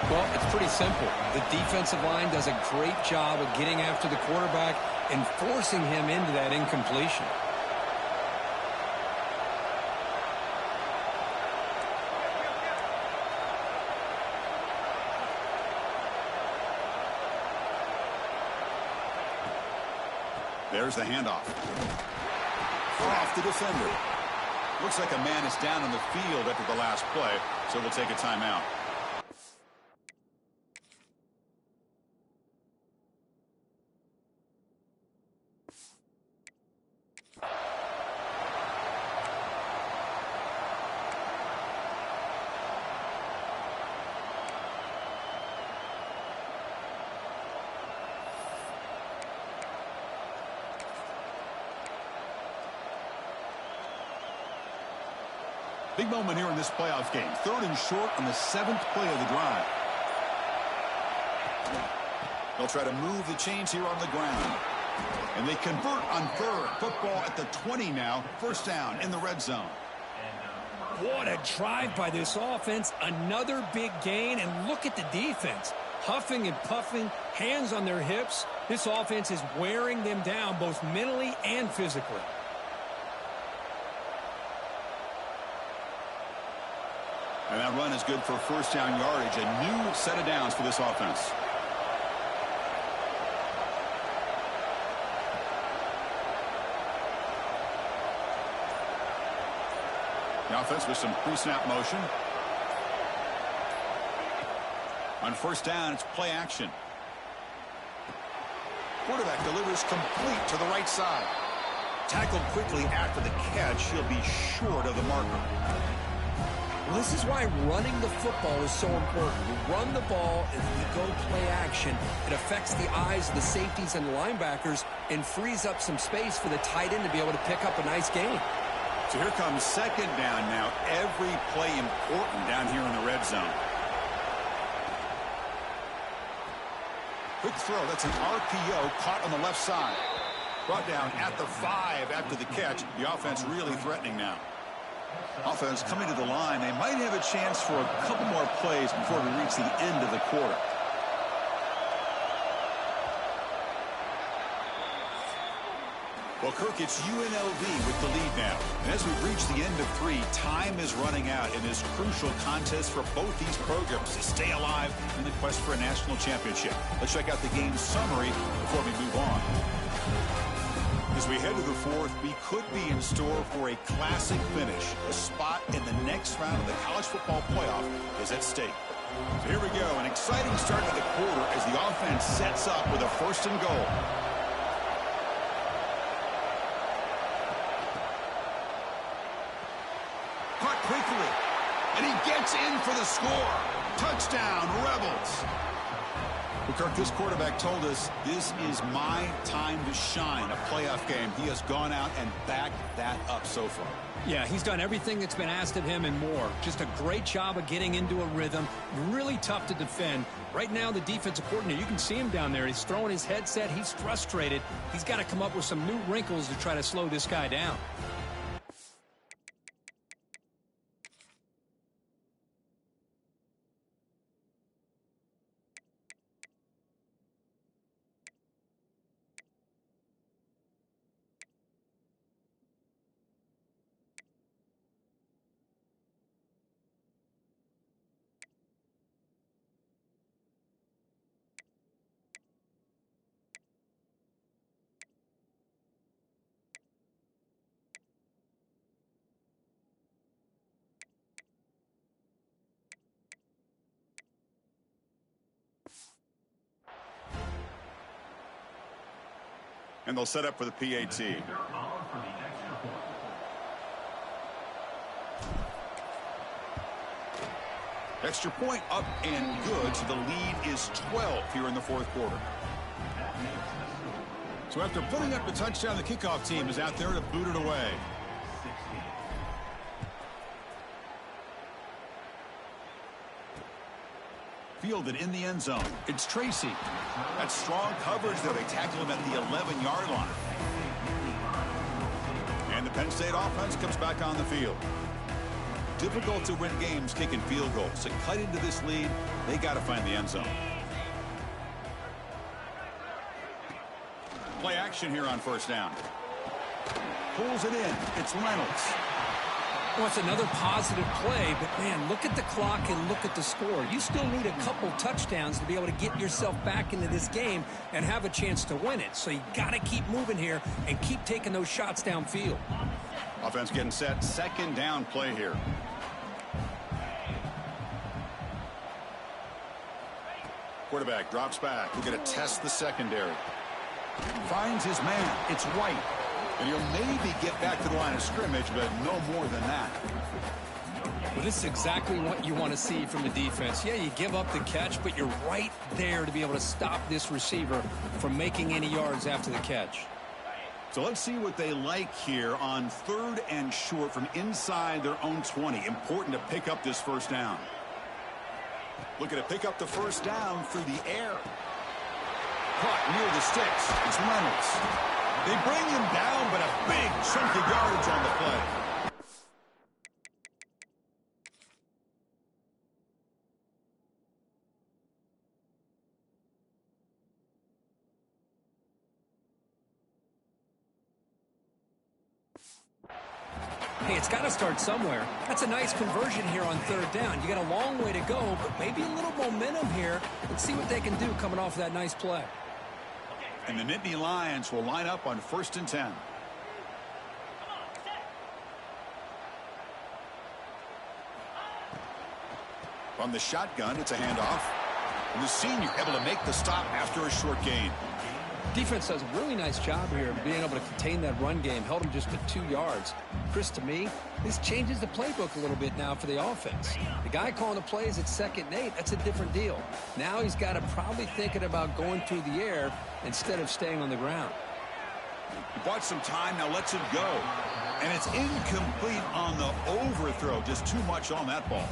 Well, it's pretty simple. The defensive line does a great job of getting after the quarterback and forcing him into that incompletion. There's the handoff. Off the defender. Looks like a man is down on the field after the last play, so we'll take a timeout. Big moment here in this playoff game. 3rd and short on the 7th play of the drive. They'll try to move the chains here on the ground. And they convert on 3rd. Football at the 20 now. First down in the red zone. What a drive by this offense. Another big gain, and look at the defense. Huffing and puffing, hands on their hips. This offense is wearing them down both mentally and physically. And that run is good for first down yardage. A new set of downs for this offense. The offense with some pre-snap motion. On first down, it's play action. Quarterback delivers complete to the right side. Tackled quickly after the catch. He'll be short of the marker. Well, this is why running the football is so important. You run the ball, and you go play action. It affects the eyes of the safeties and the linebackers and frees up some space for the tight end to be able to pick up a nice gain. So here comes second down now. Every play important down here in the red zone. Quick throw. That's an RPO caught on the left side. Brought down at the 5 after the catch. The offense really threatening now. Offense coming to the line. They might have a chance for a couple more plays before we reach the end of the quarter. Well, Kirk, it's UNLV with the lead now. And as we reach the end of 3, time is running out in this crucial contest for both these programs to stay alive in the quest for a national championship. Let's check out the game summary before we move on. As we head to the 4th, we could be in store for a classic finish. A spot in the next round of the college football playoff is at stake. So here we go, an exciting start to the quarter as the offense sets up with a 1st and goal. Caught quickly, and he gets in for the score. Touchdown, Rebels. Well, Kirk, this quarterback told us this is my time to shine, a playoff game. He has gone out and backed that up so far. Yeah, he's done everything that's been asked of him and more. Just a great job of getting into a rhythm. Really tough to defend. Right now, the defensive coordinator, you can see him down there. He's throwing his headset. He's frustrated. He's got to come up with some new wrinkles to try to slow this guy down. And they'll set up for the PAT. Extra point up and good, so the lead is 12 here in the fourth quarter. So after putting up the touchdown, the kickoff team is out there to boot it away. Fielded in the end zone. It's Tracy. That's strong coverage, though. They tackle him at the 11-yard line. And the Penn State offense comes back on the field. Difficult to win games kicking field goals. To cut into this lead, they got to find the end zone. Play action here on first down. Pulls it in. It's Reynolds. Well, it's another positive play, but, man, look at the clock and look at the score. You still need a couple touchdowns to be able to get yourself back into this game and have a chance to win it. So you got to keep moving here and keep taking those shots downfield. Offense getting set. Second down play here. Quarterback drops back. We're going to test the secondary. Finds his man. It's White. And he'll maybe get back to the line of scrimmage, but no more than that. Well, this is exactly what you want to see from the defense. Yeah, you give up the catch, but you're right there to be able to stop this receiver from making any yards after the catch. So let's see what they like here on third and short from inside their own 20. Important to pick up this first down. Looking to pick up the first down through the air. Caught near the sticks. It's Reynolds. They bring him down, but a big chunk of yardage on the play. Hey, it's got to start somewhere. That's a nice conversion here on third down. You got a long way to go, but maybe a little momentum here. Let's see what they can do coming off that nice play. And the Nittany Lions will line up on 1st and 10. From the shotgun, it's a handoff. And the senior able to make the stop after a short gain. Defense does a really nice job here of being able to contain that run game. Held him just to 2 yards. Chris, to me, this changes the playbook a little bit now for the offense. The guy calling the plays at 2nd and 8, that's a different deal. Now he's got to probably thinking about going through the air instead of staying on the ground. He bought some time, now lets it go. And it's incomplete on the overthrow. Just too much on that ball.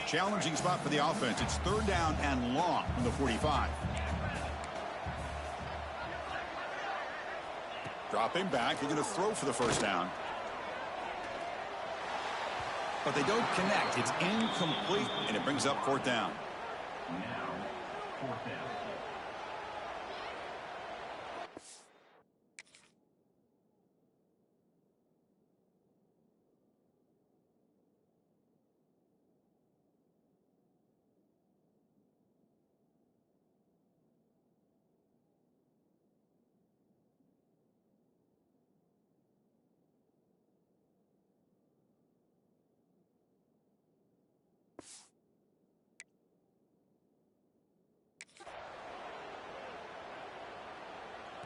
Challenging spot for the offense. It's third down and long from the 45. Dropping back. They're going to throw for the first down. But they don't connect. It's incomplete, and it brings up 4th down. Now, 4th down.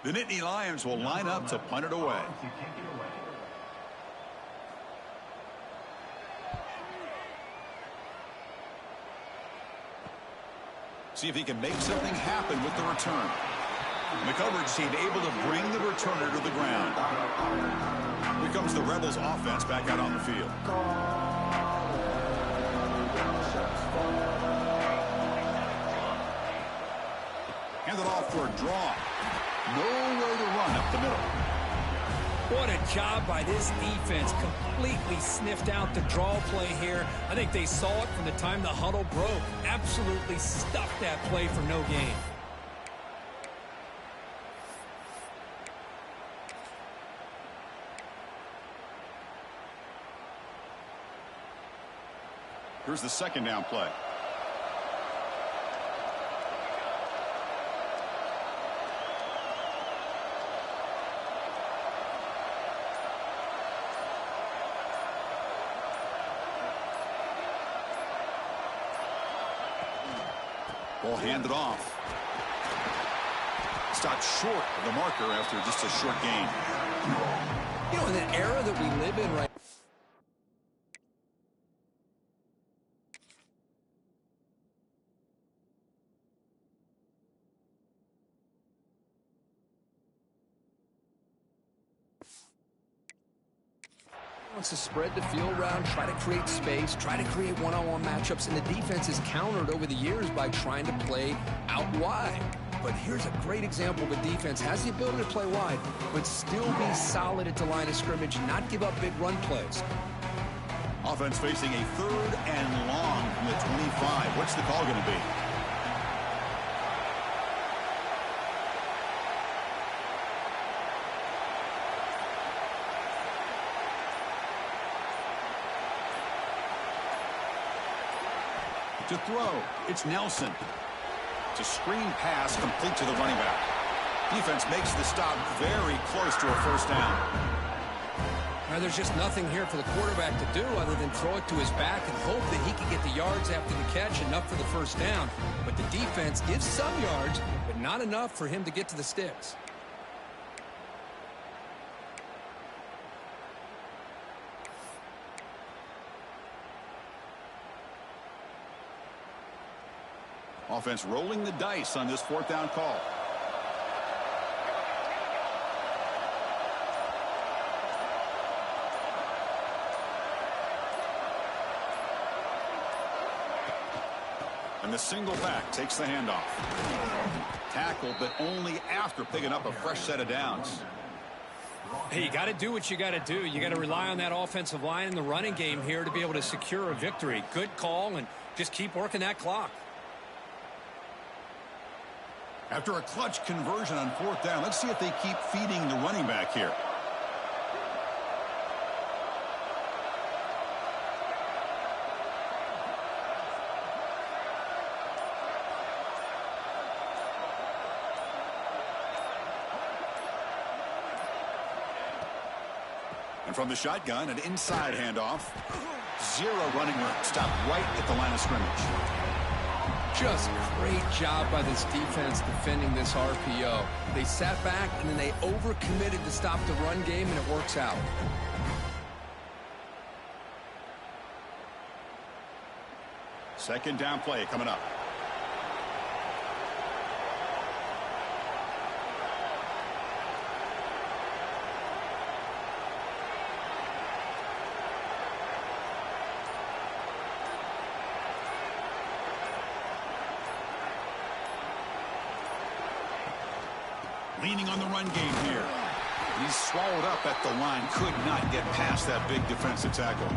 The Nittany Lions will line up to punt it away. To kick it away. See if he can make something happen with the return. And the coverage team able to bring the returner to the ground. Here comes the Rebels offense back out on the field. Hand it off for a draw. Nowhere to run up the middle. What a job by this defense. Completely sniffed out the draw play here. I think they saw it from the time the huddle broke. Absolutely stuffed that play for no gain. Here's the second down play. Ball handed off. Stopped short of the marker after just a short gain. You know, in the era that we live in right wants to spread the field around, try to create space, try to create one-on-one matchups, and the defense has countered over the years by trying to play out wide. But here's a great example of a defense has the ability to play wide, but still be solid at the line of scrimmage and not give up big run plays. Offense facing a 3rd and long from the 25. What's the call going to be? To throw, it's Nelson. It's a screen pass complete to the running back. Defense makes the stop very close to a first down. Now, there's just nothing here for the quarterback to do other than throw it to his back and hope that he can get the yards after the catch, enough for the first down. But the defense gives some yards, but not enough for him to get to the sticks. Offense rolling the dice on this 4th down call. And the single back takes the handoff. Tackle, but only after picking up a fresh set of downs. Hey, you got to do what you got to do. You got to rely on that offensive line in the running game here to be able to secure a victory. Good call, and just keep working that clock. After a clutch conversion on 4th down, let's see if they keep feeding the running back here. And from the shotgun, an inside handoff. 0 running room. Stopped right at the line of scrimmage. Just great job by this defense defending this RPO. They sat back and then they overcommitted to stop the run game, and it works out. Second down play coming up. Leaning on the run game here. He's swallowed up at the line. Could not get past that big defensive tackle.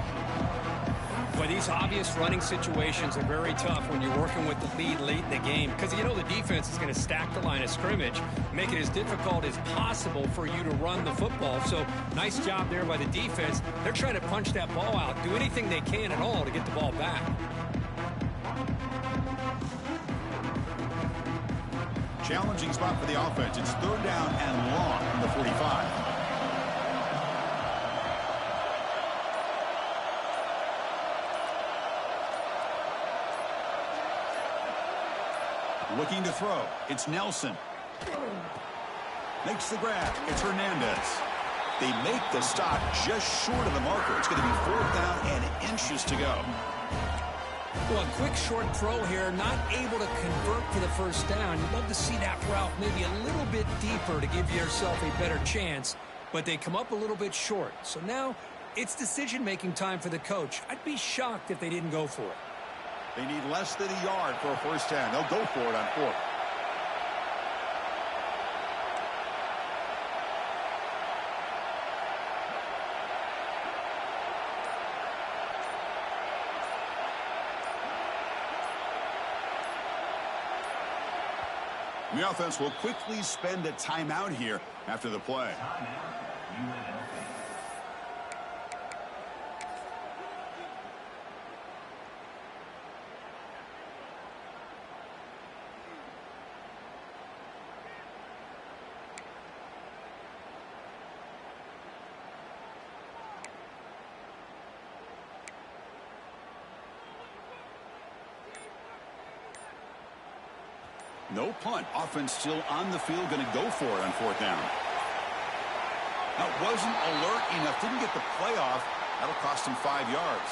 But these obvious running situations are very tough when you're working with the lead late in the game, because you know the defense is going to stack the line of scrimmage, make it as difficult as possible for you to run the football. So nice job there by the defense. They're trying to punch that ball out, do anything they can at all to get the ball back. Challenging spot for the offense. It's 3rd down and long from the 45. Looking to throw. It's Nelson. Makes the grab. It's Hernandez. They make the stop just short of the marker. It's going to be 4th down and inches to go. Well, a quick short throw here, not able to convert for the first down. You'd love to see that route maybe a little bit deeper to give yourself a better chance, but they come up a little bit short. So now it's decision-making time for the coach. I'd be shocked if they didn't go for it. They need less than a yard for a first down. They'll go for it on 4th. The offense will quickly spend a timeout here after the play. No punt. Offense still on the field, going to go for it on 4th down. That wasn't alert enough. Didn't get the play off. That'll cost him 5 yards.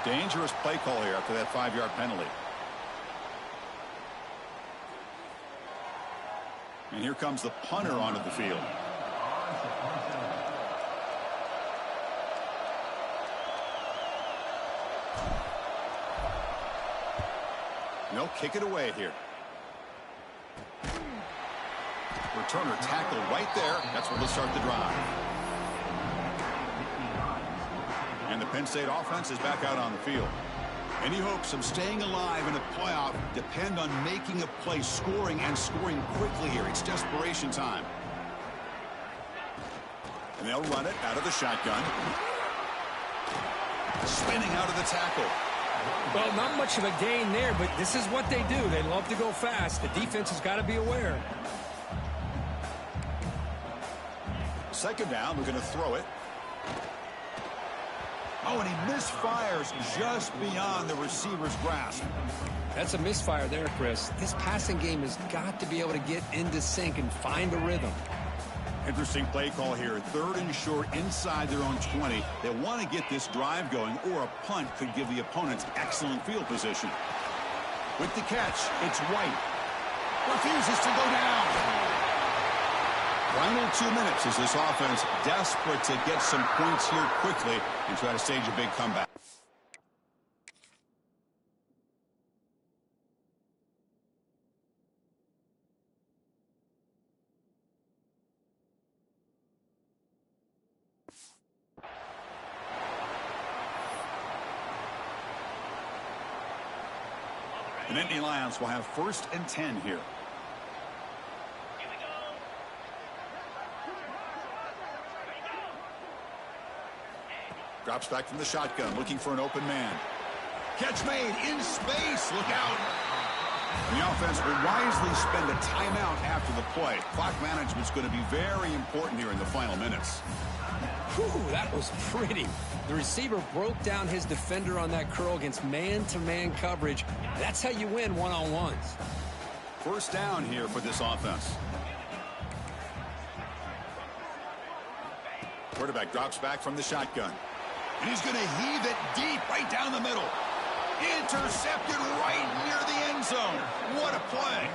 Dangerous play call here after that 5-yard penalty. And here comes the punter onto the field. They'll kick it away here. Returner tackle right there. That's where they'll start the drive. And the Penn State offense is back out on the field. Any hopes of staying alive in a playoff depend on making a play, scoring, and scoring quickly here. It's desperation time. And they'll run it out of the shotgun. Spinning out of the tackle. Well, not much of a gain there, but this is what they do. They love to go fast. The defense has got to be aware. 2nd down, we're going to throw it. Oh, and he misfires just beyond the receiver's grasp. That's a misfire there, Chris. This passing game has got to be able to get into sync and find a rhythm. Interesting play call here. 3rd and short inside their own 20. They want to get this drive going, or a punt could give the opponents excellent field position. With the catch, it's White. Refuses to go down. Final 2 minutes as this offense desperate to get some points here quickly and try to stage a big comeback. The Nittany Lions will have 1st and 10 here. Drops back from the shotgun, looking for an open man. Catch made in space. Look out. The offense will wisely spend a timeout after the play. Clock management's going to be very important here in the final minutes. Whew, that was pretty. The receiver broke down his defender on that curl against man-to-man coverage. That's how you win one-on-ones. 1st down here for this offense. Quarterback drops back from the shotgun. And he's going to heave it deep right down the middle. Intercepted right near the end zone. What a play.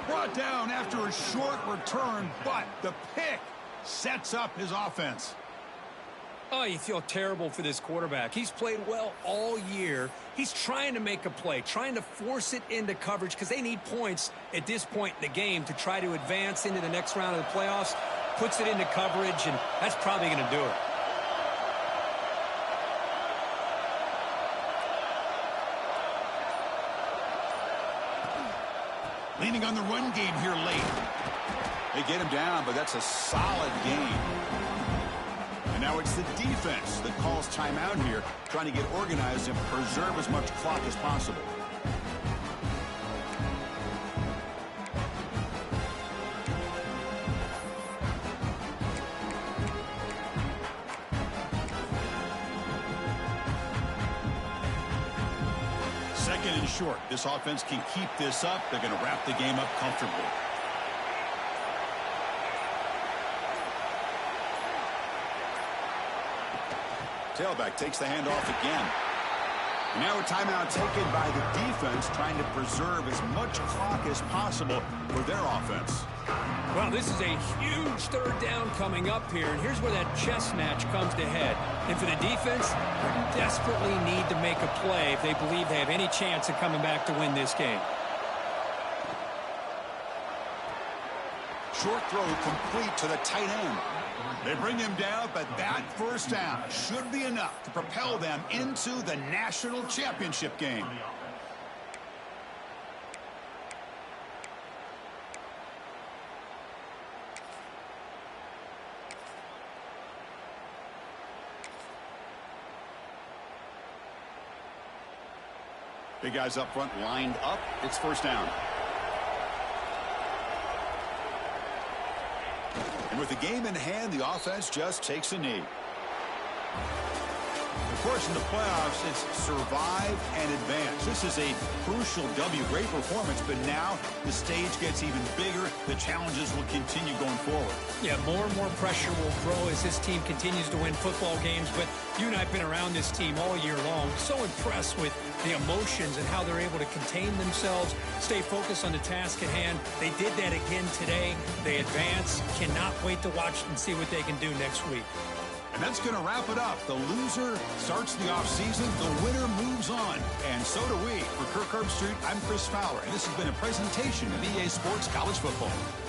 Brought down after a short return, but the pick sets up his offense. Oh, you feel terrible for this quarterback. He's played well all year. He's trying to make a play, trying to force it into coverage because they need points at this point in the game to try to advance into the next round of the playoffs. Puts it into coverage, and that's probably going to do it. Leaning on the run game here late. They get him down, but that's a solid game. And now it's the defense that calls timeout here, trying to get organized and preserve as much clock as possible. Second and short. This offense can keep this up. They're going to wrap the game up comfortably. Tailback takes the handoff again. And now a timeout taken by the defense, trying to preserve as much clock as possible for their offense. Well, this is a huge third down coming up here, and here's where that chess match comes to head. And for the defense, they desperately need to make a play if they believe they have any chance of coming back to win this game. Short throw complete to the tight end. They bring him down, but that first down should be enough to propel them into the national championship game. Big guys up front lined up. It's first down. And with the game in hand, the offense just takes a knee. Of course, in the playoffs, it's survive and advance. This is a crucial W. Great performance, but now the stage gets even bigger. The challenges will continue going forward. Yeah, more and more pressure will grow as this team continues to win football games. But you and I have been around this team all year long. So impressed with the emotions and how they're able to contain themselves, stay focused on the task at hand. They did that again today. They advance. Cannot wait to watch and see what they can do next week. And that's going to wrap it up. The loser starts the offseason. The winner moves on. And so do we. For Kirk Herbstreit, I'm Chris Fowler. And this has been a presentation of EA Sports College Football.